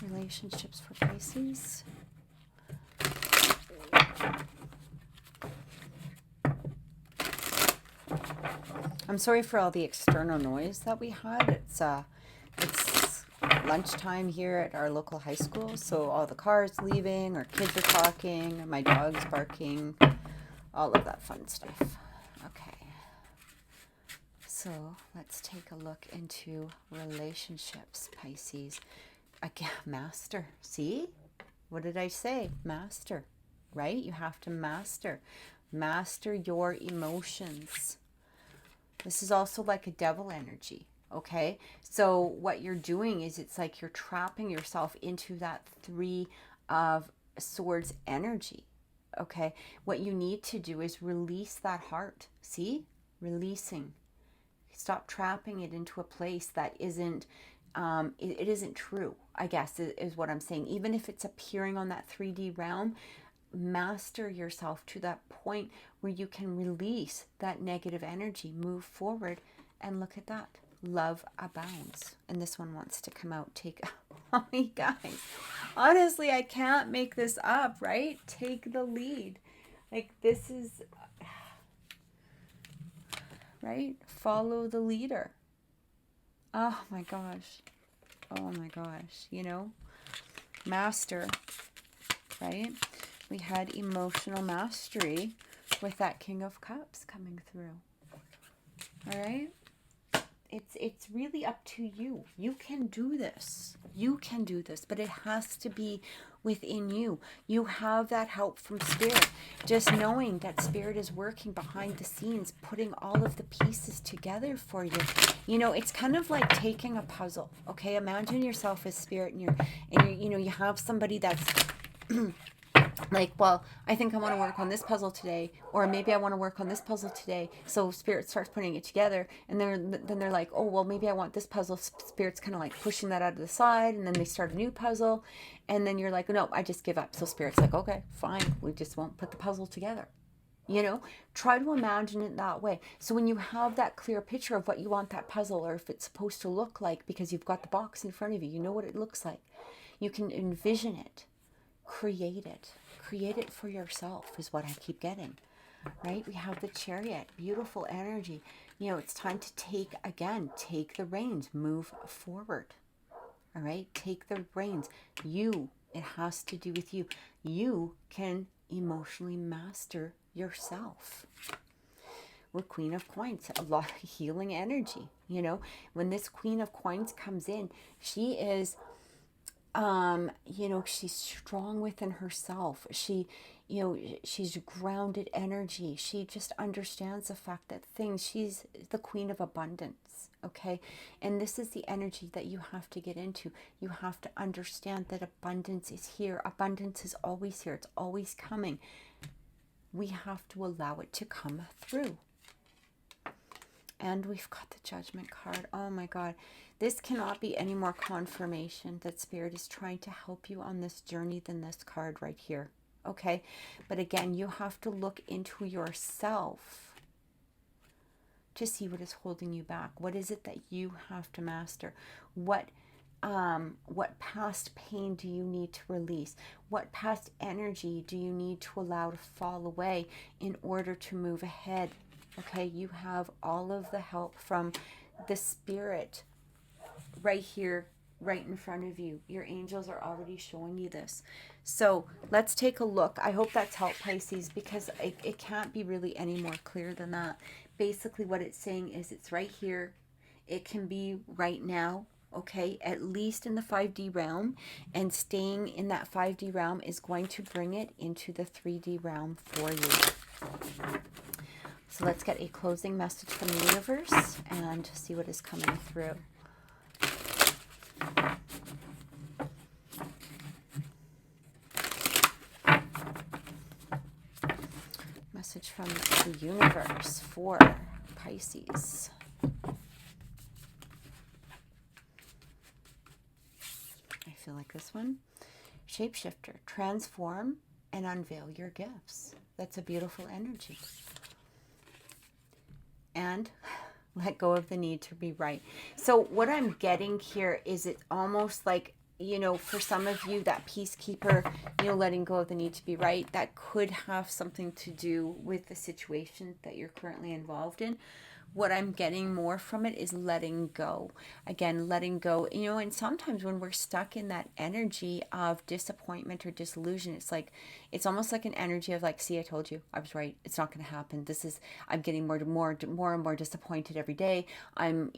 Relationships for Pisces. I'm sorry for all the external noise that we had. It's lunchtime here at our local high school, so all the cars leaving, our kids are talking, my dog's barking, all of that fun stuff. Okay, so let's take a look into relationships, Pisces. Again, master. See? What did I say? Master, right? You have to master your emotions. This is also like a devil energy, okay? So what you're doing is it's like you're trapping yourself into that 3 of Swords energy, okay? What you need to do is release that heart. See? Releasing. Stop trapping it into a place that isn't, it isn't true, I guess, is what I'm saying. Even if it's appearing on that 3D realm, master yourself to that point where you can release that negative energy, move forward, and look at that. Love abounds. And this one wants to come out. Oh, you guys, honestly, I can't make this up, right? Take the lead. Like, this is, right? Follow the leader. Oh my gosh. Oh my gosh. Master, right? We had emotional mastery with that King of Cups coming through. All right? It's really up to you. You can do this. You can do this, but it has to be within you. You have that help from Spirit. Just knowing that Spirit is working behind the scenes, putting all of the pieces together for you. It's kind of like taking a puzzle. Okay, imagine yourself as Spirit, and you have somebody that's like, well, I think I want to work on this puzzle today, or maybe I want to work on this puzzle today. So Spirit starts putting it together, and then they're like, oh, well, maybe I want this puzzle. Spirit's kind of like pushing that out of the side, and then they start a new puzzle, and then you're like, no, I just give up. So Spirit's like, okay, fine, we just won't put the puzzle together. Try to imagine it that way. So when you have that clear picture of what you want that puzzle, or if it's supposed to look like, because you've got the box in front of you, you know what it looks like. You can envision it, create it for yourself, is what I keep getting, right? We have the Chariot, beautiful energy. It's time to take the reins, move forward. All right, take the reins. It has to do with you. You can emotionally master yourself. With Queen of Coins, a lot of healing energy. When this Queen of Coins comes in, she is she's strong within herself. She's grounded energy. She just understands the fact that she's the Queen of Abundance, okay? And this is the energy that you have to get into. You have to understand that abundance is here. Abundance is always here. It's always coming. We have to allow it to come through. And we've got the Judgment card. Oh my God. This cannot be any more confirmation that Spirit is trying to help you on this journey than this card right here. Okay? But again, you have to look into yourself to see what is holding you back. What is it that you have to master? What what past pain do you need to release? What past energy do you need to allow to fall away in order to move ahead? Okay, you have all of the help from the spirit right here, right in front of you. Your angels are already showing you this. So let's take a look. I hope that's helped, Pisces, because it can't be really any more clear than that. Basically what it's saying is it's right here. It can be right now, okay, at least in the 5D realm, and staying in that 5D realm is going to bring it into the 3D realm for you. So let's get a closing message from the universe and see what is coming through. Message from the universe for Pisces. I feel like this one. Shapeshifter, transform and unveil your gifts. That's a beautiful energy. And let go of the need to be right. So what I'm getting here is it's almost like, you know, for some of you, that peacekeeper, you know, letting go of the need to be right, that could have something to do with the situation that you're currently involved in. What I'm getting more from it is letting go. Again, letting go, you know, and sometimes when we're stuck in that energy of disappointment or disillusion, it's like, it's almost like an energy of like, see, I told you, I was right. It's not going to happen. I'm getting more and more disappointed every day. I'm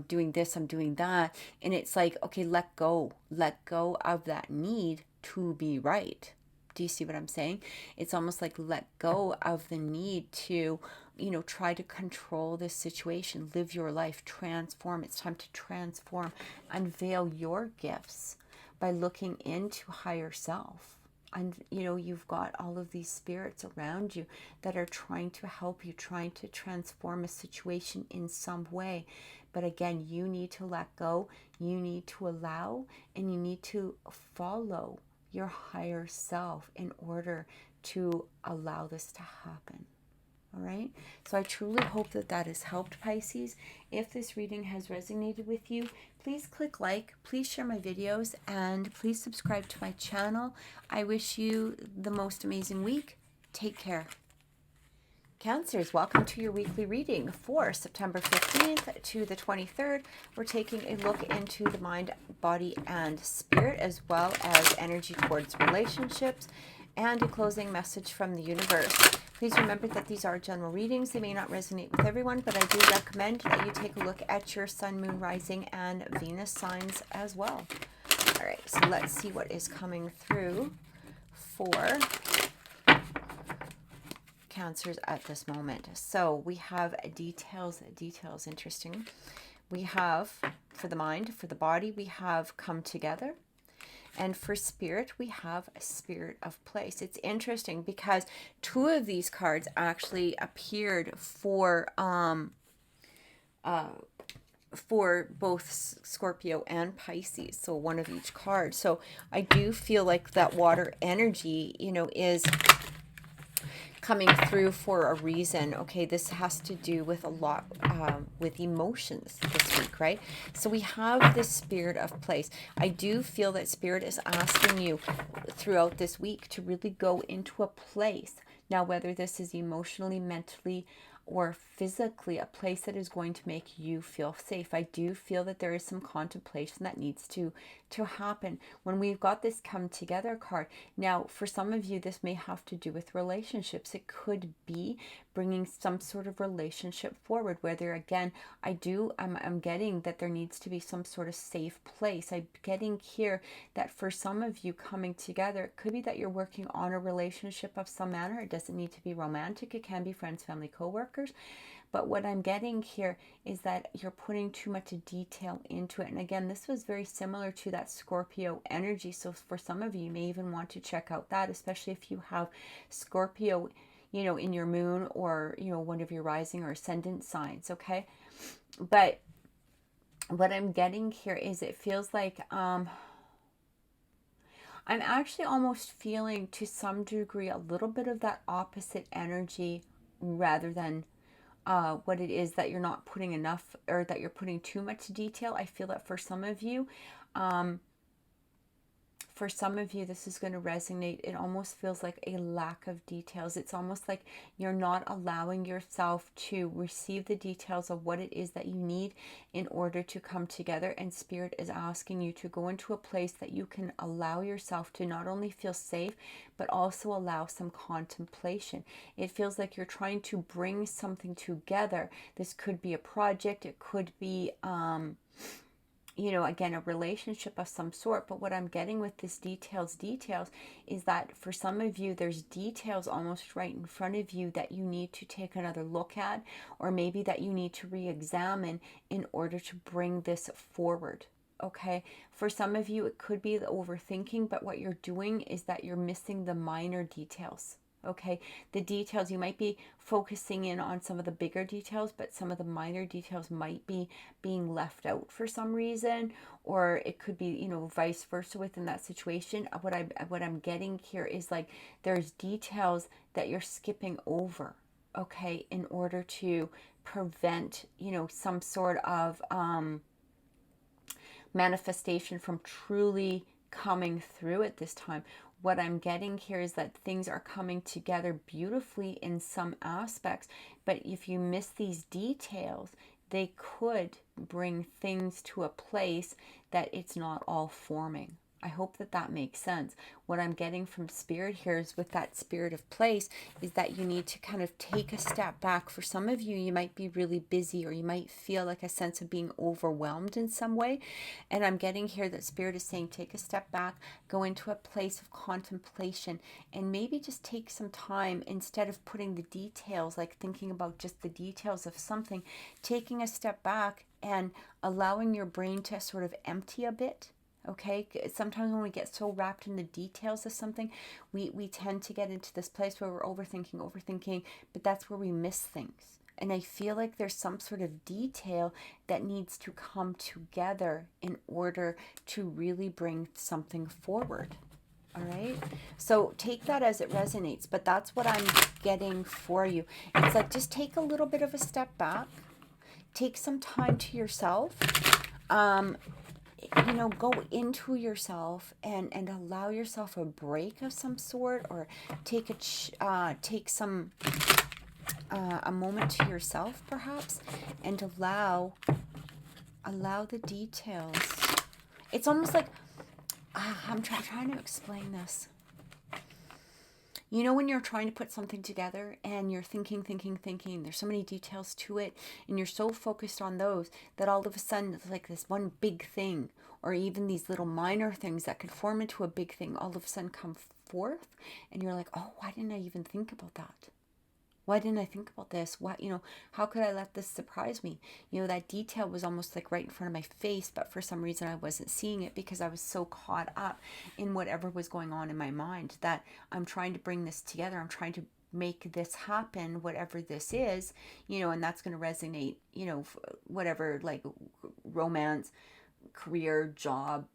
doing this, I'm doing that. And it's like, okay, let go of that need to be right. Do you see what I'm saying? It's almost like let go of the need to, you know, try to control this situation, live your life, transform. It's time to transform, unveil your gifts by looking into higher self. And, you know, you've got all of these spirits around you that are trying to help you, trying to transform a situation in some way. But again, you need to let go, you need to allow, and you need to follow your higher self in order to allow this to happen. All right. So I truly hope that that has helped, Pisces. If this reading has resonated with you, please click like, please share my videos, and please subscribe to my channel. I wish you the most amazing week. Take care. Cancers, welcome to your weekly reading for September 15th to the 23rd. We're taking a look into the mind, body, and spirit, as well as energy towards relationships, and a closing message from the universe. Please remember that these are general readings. They may not resonate with everyone, but I do recommend that you take a look at your sun, moon, rising, and Venus signs as well. All right, so let's see what is coming through for Cancers at this moment. So we have details, interesting. We have, for the mind, for the body, we have come together. And for spirit, we have a spirit of place. It's interesting because two of these cards actually appeared for both Scorpio and Pisces. So one of each card. So I do feel like that water energy, you know, is coming through for a reason. Okay, this has to do with a lot with emotions this week, right? So we have this spirit of place. I do feel that spirit is asking you throughout this week to really go into a place. Now, whether this is emotionally, mentally, or physically, a place that is going to make you feel safe. I do feel that there is some contemplation that needs to happen when we've got this come together card. Now, for some of you, this may have to do with relationships. It could be bringing some sort of relationship forward, whether, again, I'm getting that there needs to be some sort of safe place. I'm getting here that for some of you coming together, it could be that you're working on a relationship of some manner. It doesn't need to be romantic. It can be friends, family, co-workers. But what I'm getting here is that you're putting too much detail into it. And again, this was very similar to that Scorpio energy. So for some of you, you may even want to check out that, especially if you have Scorpio, you know, in your moon, or, you know, one of your rising or ascendant signs. Okay. But what I'm getting here is it feels like, I'm actually almost feeling to some degree a little bit of that opposite energy, rather than what it is that you're not putting enough, or that you're putting too much detail. I feel that for some of you, For some of you, this is going to resonate. It almost feels like a lack of details. It's almost like you're not allowing yourself to receive the details of what it is that you need in order to come together. And Spirit is asking you to go into a place that you can allow yourself to not only feel safe, but also allow some contemplation. It feels like you're trying to bring something together. This could be a project. It could be, again, a relationship of some sort. But what I'm getting with this details is that for some of you, there's details almost right in front of you that you need to take another look at, or maybe that you need to re-examine in order to bring this forward. Okay, for some of you, it could be the overthinking, but what you're doing is that you're missing the minor details. Okay, the details, you might be focusing in on some of the bigger details, but some of the minor details might be being left out for some reason, or it could be, vice versa within that situation. What I'm getting here is like there's details that you're skipping over, okay, in order to prevent, some sort of manifestation from truly coming through at this time. What I'm getting here is that things are coming together beautifully in some aspects, but if you miss these details, they could bring things to a place that it's not all forming. I hope that makes sense. What I'm getting from Spirit here is with that spirit of place is that you need to kind of take a step back. For some of you, you might be really busy, or you might feel like a sense of being overwhelmed in some way. And I'm getting here that Spirit is saying, take a step back, go into a place of contemplation, and maybe just take some time instead of putting the details, like thinking about just the details of something, taking a step back and allowing your brain to sort of empty a bit. Okay, sometimes when we get so wrapped in the details of something, we tend to get into this place where we're overthinking, but that's where we miss things. And I feel like there's some sort of detail that needs to come together in order to really bring something forward. All right, so take that as it resonates, but that's what I'm getting for you. It's like, just take a little bit of a step back, take some time to yourself, go into yourself and allow yourself a break of some sort, or take a moment to yourself perhaps, and allow the details. It's almost like I'm trying to explain this. When you're trying to put something together and you're thinking, there's so many details to it, and you're so focused on those that all of a sudden it's like this one big thing, or even these little minor things that could form into a big thing all of a sudden come forth, and you're like, oh, why didn't I even think about that? Why didn't I think about this? How could I let this surprise me? That detail was almost like right in front of my face, but for some reason I wasn't seeing it because I was so caught up in whatever was going on in my mind, that I'm trying to bring this together. I'm trying to make this happen, whatever this is, and that's going to resonate, whatever, like romance, career, job,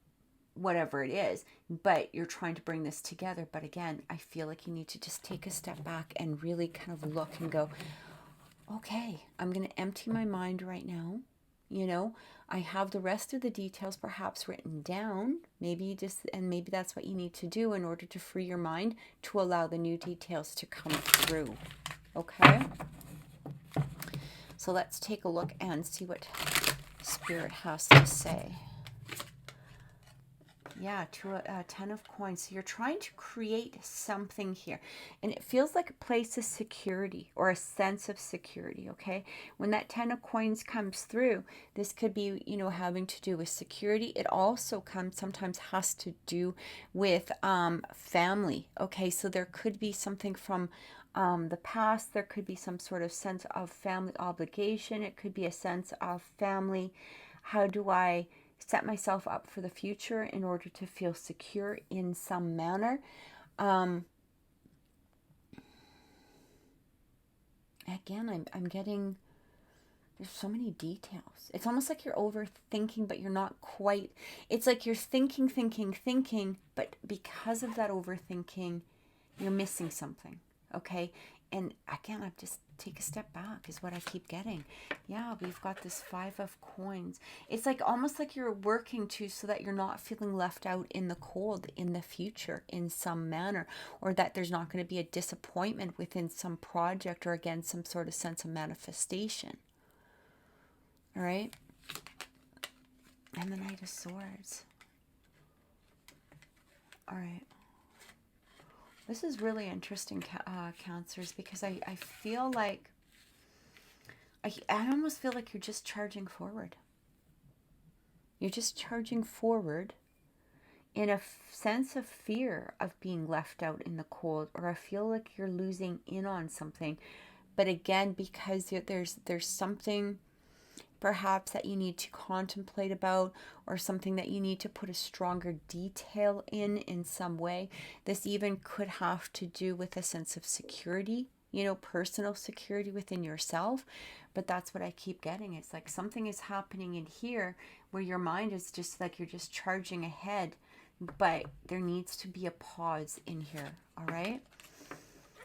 whatever it is, but you're trying to bring this together. But again, I feel like you need to just take a step back and really kind of look and go, okay, I'm going to empty my mind right now. I have the rest of the details perhaps written down. Maybe that's what you need to do in order to free your mind to allow the new details to come through. Okay? So let's take a look and see what Spirit has to say. Yeah, to a 10 of coins. So you're trying to create something here, and it feels like a place of security, or a sense of security. Okay, when that 10 of coins comes through, this could be, having to do with security. It also sometimes has to do with family. Okay, so there could be something from the past. There could be some sort of sense of family obligation. It could be a sense of family. How do I set myself up for the future in order to feel secure in some manner? Again, I'm getting, there's so many details. It's almost like you're overthinking, but you're not quite. It's like you're thinking, but because of that overthinking, you're missing something. Okay, and again, I've just take a step back is what I keep getting. Yeah, we've got this 5 of coins. It's like almost like you're working to so that you're not feeling left out in the cold in the future in some manner, or that there's not going to be a disappointment within some project, or again, some sort of sense of manifestation. All right. And the Knight of Swords. All right. This is really interesting, Cancers, because I feel like, I almost feel like you're just charging forward. You're just charging forward in a sense of fear of being left out in the cold, or I feel like you're losing in on something. But again, because there's something perhaps that you need to contemplate about, or something that you need to put a stronger detail in some way. This even could have to do with a sense of security, personal security within yourself. But that's what I keep getting. It's like something is happening in here where your mind is just like you're just charging ahead, but there needs to be a pause in here. All right.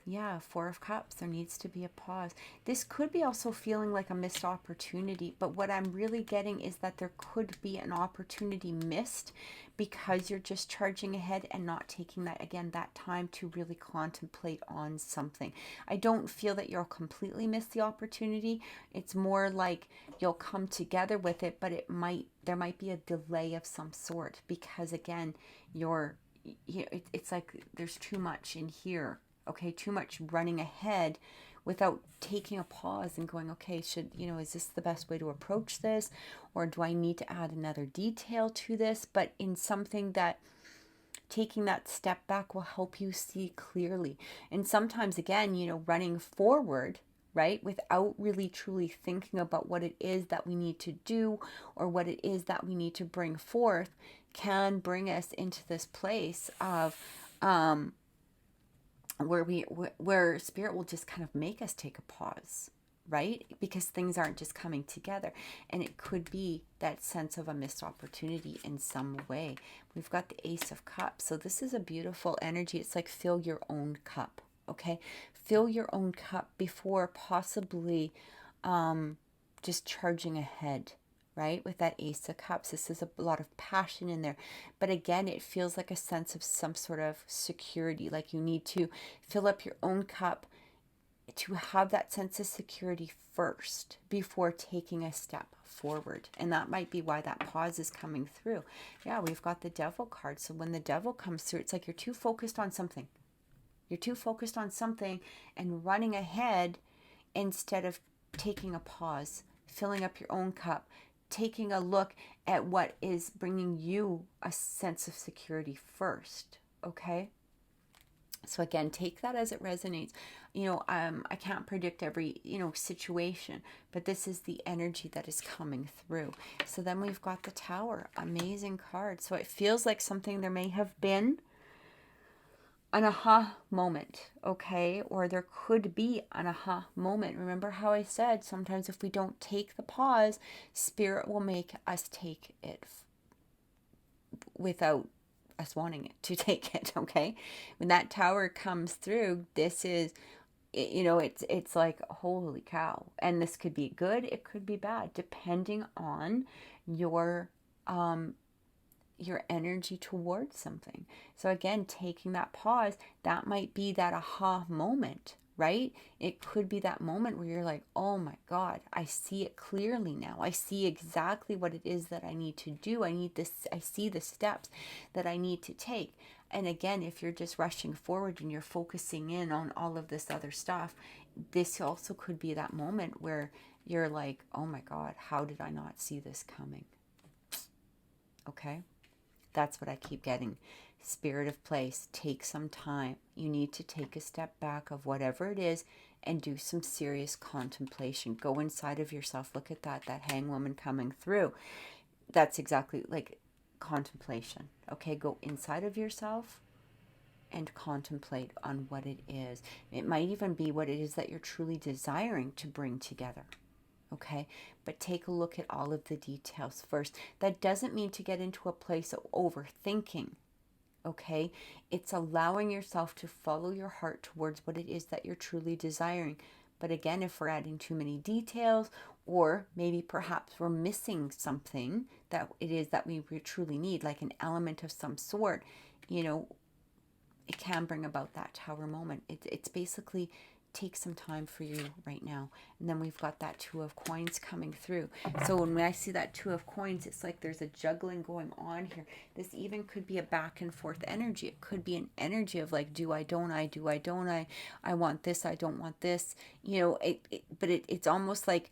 Yeah, 4 of Cups. There needs to be a pause. This could be also feeling like a missed opportunity, but what I'm really getting is that there could be an opportunity missed because you're just charging ahead and not taking that time to really contemplate on something. I don't feel that you'll completely miss the opportunity. It's more like you'll come together with it, but there might be a delay of some sort because again, it's like there's too much in here. Okay, too much running ahead without taking a pause and going, okay, is this the best way to approach this? Or do I need to add another detail to this? But in something that taking that step back will help you see clearly. And sometimes, again, running forward, right, without really truly thinking about what it is that we need to do or what it is that we need to bring forth can bring us into this place of, where spirit will just kind of make us take a pause, right? Because things aren't just coming together. And it could be that sense of a missed opportunity in some way. We've got the Ace of Cups. So this is a beautiful energy. It's like fill your own cup, okay? Fill your own cup before possibly just charging ahead, right? With that Ace of Cups, this is a lot of passion in there. But again, it feels like a sense of some sort of security, like you need to fill up your own cup to have that sense of security first before taking a step forward. And that might be why that pause is coming through. Yeah, we've got the Devil card. So when the Devil comes through, it's like you're too focused on something. You're too focused on something and running ahead instead of taking a pause, filling up your own cup, taking a look at what is bringing you a sense of security first, okay? So again, take that as it resonates. I can't predict every, situation, but this is the energy that is coming through. So then we've got the Tower, amazing card. So it feels like something there may have been an aha moment, okay? Or there could be an aha moment. Remember how I said sometimes if we don't take the pause, spirit will make us take it without us wanting it to take it, okay? When that Tower comes through, this is, it's like, holy cow. And this could be good, it could be bad, depending on your energy towards something. So again, taking that pause, that might be that aha moment, right? It could be that moment where you're like, oh my God, I see it clearly now. I see exactly what it is that I need to do. I see the steps that I need to take. And again, if you're just rushing forward and you're focusing in on all of this other stuff, this also could be that moment where you're like, oh my God, how did I not see this coming? Okay. That's what I keep getting. Spirit of place, take some time. You need to take a step back of whatever it is and do some serious contemplation. Go inside of yourself. Look at that hanged woman coming through. That's exactly like contemplation. Okay, go inside of yourself and contemplate on what it is. It might even be what it is that you're truly desiring to bring together. Okay, but take a look at all of the details first. That doesn't mean to get into a place of overthinking. Okay, it's allowing yourself to follow your heart towards what it is that you're truly desiring. But again, if we're adding too many details, or maybe perhaps we're missing something that it is that we truly need, like an element of some sort, you know, it can bring about that tower moment. It's basically take some time for you right now. And then we've got that Two of Coins coming through. So when I see that Two of Coins, it's like there's a juggling going on here. This even could be a back and forth energy. It could be an energy of like, do I, don't I, do I, don't I want this, I don't want this. You know, but it's almost like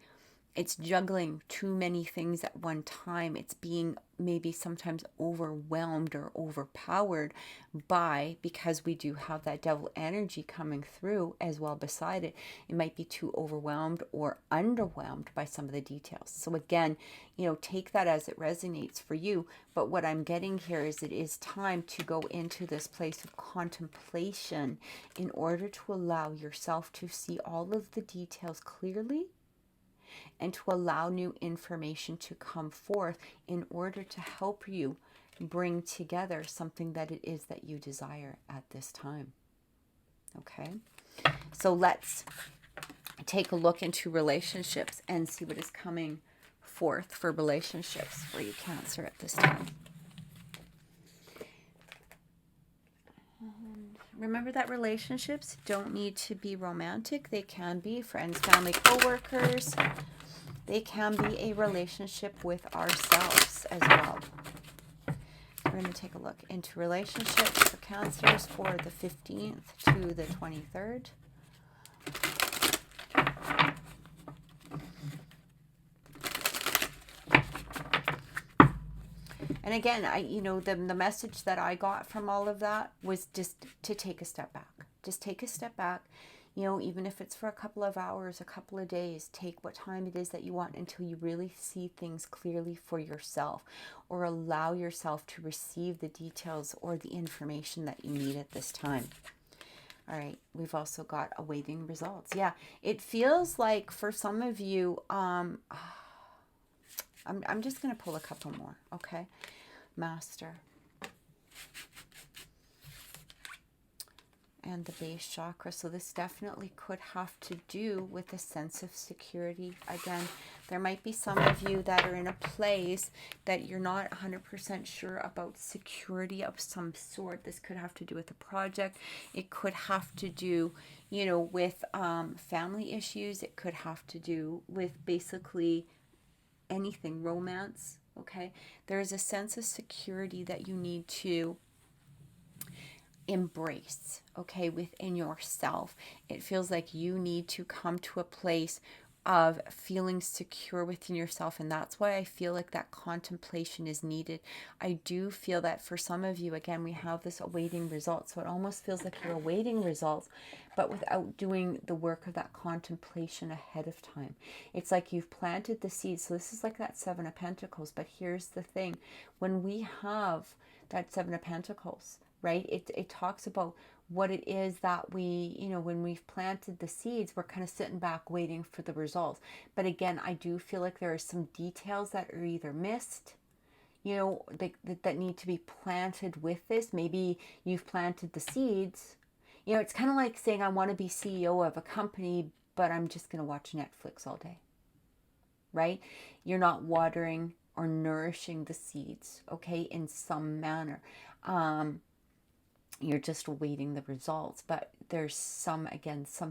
it's juggling too many things at one time. It's being maybe sometimes overwhelmed or overpowered by, because we do have that devil energy coming through as well beside it. It might be too overwhelmed or underwhelmed by some of the details. So again, you know, take that as it resonates for you. But what I'm getting here is it is time to go into this place of contemplation in order to allow yourself to see all of the details clearly, and to allow new information to come forth in order to help you bring together something that it is that you desire at this time. Okay, so let's take a look into relationships and see what is coming forth for relationships for you, Cancer, at this time. Remember that relationships don't need to be romantic. They can be friends, family, co-workers. They can be a relationship with ourselves as well. We're going to take a look into relationships for Cancers for the 15th to the 23rd. And again, the message that I got from all of that was just to take a step back. Just take a step back. You know, even if it's for a couple of hours, a couple of days, take what time it is that you want until you really see things clearly for yourself, or allow yourself to receive the details or the information that you need at this time. All right, we've also got awaiting results. Yeah, it feels like for some of you, I'm just going to pull a couple more, okay? Master. And the base chakra. So this definitely could have to do with a sense of security. Again, there might be some of you that are in a place that you're not 100% sure about security of some sort. This could have to do with a project. It could have to do, you know, with family issues. It could have to do with basically anything, romance. Okay, there is a sense of security that you need to embrace, okay, within yourself. It feels like you need to come to a place of feeling secure within yourself, and that's why I feel like that contemplation is needed. I do feel that for some of you, again, we have this awaiting results, so it almost feels like you're awaiting results but without doing the work of that contemplation ahead of time. It's like you've planted the seeds. So this is like that Seven of Pentacles, but here's the thing. When we have that Seven of Pentacles, right, it talks about what it is that we, you know, when we've planted the seeds, we're kind of sitting back waiting for the results. But again, I do feel like there are some details that are either missed, you know, that need to be planted with this. Maybe you've planted the seeds. You know, it's kind of like saying I want to be CEO of a company, but I'm just going to watch Netflix all day, right? You're not watering or nourishing the seeds, okay, in some manner. You're just awaiting the results, but there's some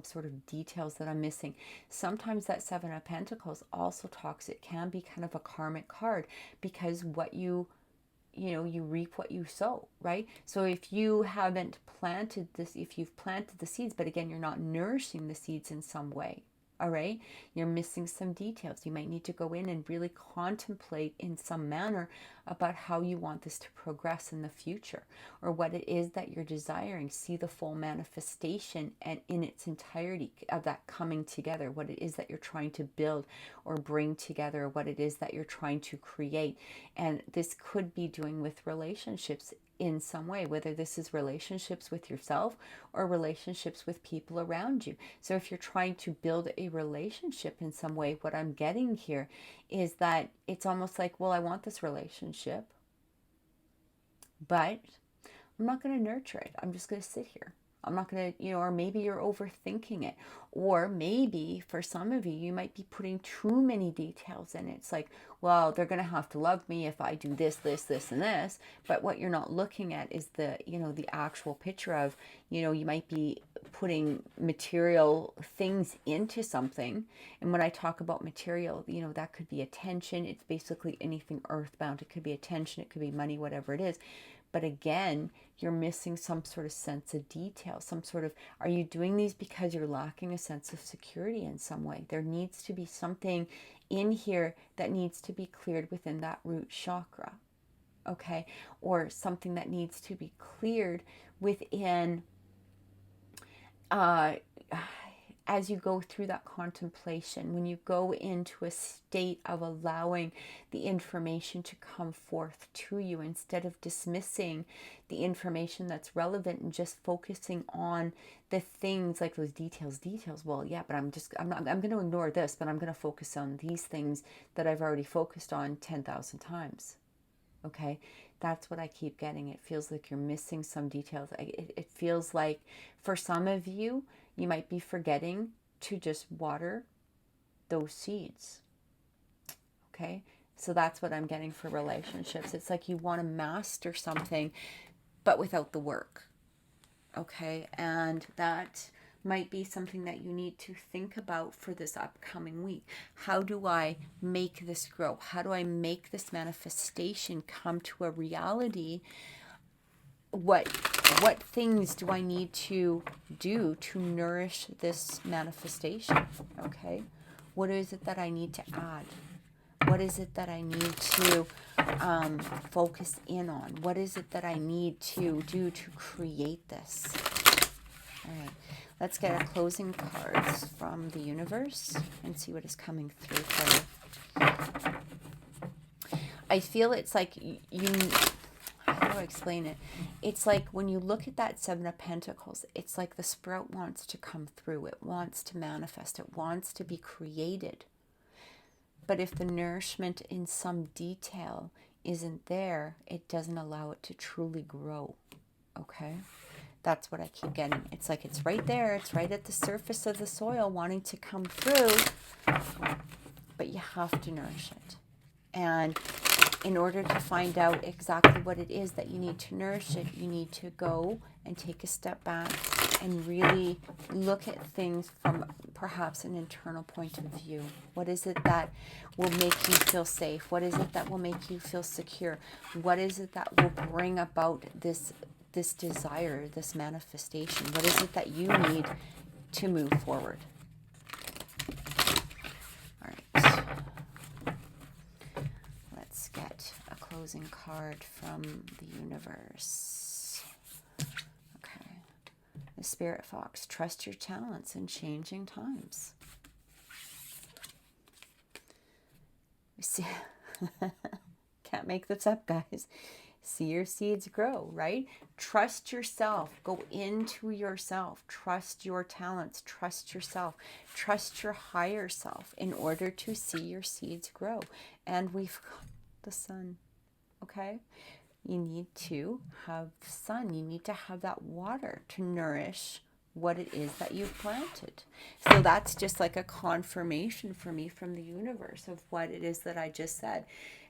sort of details that I'm missing. Sometimes that Seven of Pentacles also talks, it can be kind of a karmic card, because what you reap what you sow, right? So if you haven't planted this, if you've planted the seeds, but again, you're not nourishing the seeds in some way, all right, you're missing some details. You might need to go in and really contemplate in some manner about how you want this to progress in the future, or what it is that you're desiring. See the full manifestation and in its entirety of that coming together, what it is that you're trying to build or bring together, what it is that you're trying to create. And this could be doing with relationships in some way, whether this is relationships with yourself or relationships with people around you. So if you're trying to build a relationship in some way, what I'm getting here is that it's almost like, well, I want this relationship, but I'm not going to nurture it. I'm just going to sit here. I'm not going to, or maybe you're overthinking it. Or maybe for some of you, you might be putting too many details in it. It's like, well, they're going to have to love me if I do this, this, this, and this. But what you're not looking at is the, the actual picture of, you might be putting material things into something. And when I talk about material, that could be attention. It's basically anything earthbound. It could be attention. It could be money, whatever it is. But again, you're missing some sort of sense of detail, some sort of, are you doing these because you're lacking a sense of security in some way? There needs to be something in here that needs to be cleared within that root chakra, okay? Or something that needs to be cleared within, as you go through that contemplation, when you go into a state of allowing the information to come forth to you, instead of dismissing the information that's relevant and just focusing on the things like those details. Well, yeah, but I'm going to ignore this, but I'm going to focus on these things that I've already focused on 10,000 times. Okay, that's what I keep getting. It feels like you're missing some details. It feels like for some of you, you might be forgetting to just water those seeds. Okay, so that's what I'm getting for relationships. It's like you want to master something, but without the work. Okay, and that might be something that you need to think about for this upcoming week. How do I make this grow? How do I make this manifestation come to a reality? What things do I need to do to nourish this manifestation? Okay, what is it that I need to add? What is it that I need to focus in on? What is it that I need to do to create this? All right, let's get our closing cards from the universe and see what is coming through for you. I feel it's like you how do I explain it? It's like when you look at that Seven of Pentacles, it's like the sprout wants to come through. It wants to manifest. It wants to be created. But if the nourishment in some detail isn't there, it doesn't allow it to truly grow. Okay? That's what I keep getting. It's like it's right there. It's right at the surface of the soil wanting to come through. But you have to nourish it. And in order to find out exactly what it is that you need to nourish it, you need to go and take a step back and really look at things from perhaps an internal point of view. What is it that will make you feel safe? What is it that will make you feel secure? What is it that will bring about this desire, this manifestation? What is it that you need to move forward? All right. Let's get a closing card from the universe. Okay. The Spirit Fox, trust your talents in changing times. See, can't make this up, guys. See your seeds grow, right? Trust yourself. Go into yourself. Trust your talents. Trust yourself. Trust your higher self in order to see your seeds grow. And we've got the sun, okay? You need to have sun. You need to have that water to nourish what it is that you've planted. So that's just like a confirmation for me from the universe of what it is that I just said.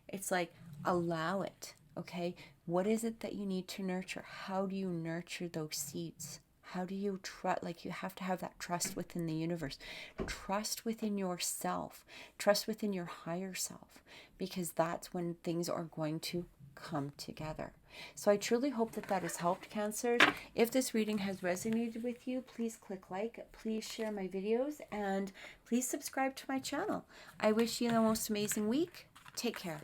It's like, allow it. Okay, what is it that you need to nurture? How do you nurture those seeds? How do you trust? Like, you have to have that trust within the universe. Trust within yourself. Trust within your higher self, because that's when things are going to come together. So I truly hope that that has helped, Cancers. If this reading has resonated with you, please click like, please share my videos, and please subscribe to my channel. I wish you the most amazing week. Take care.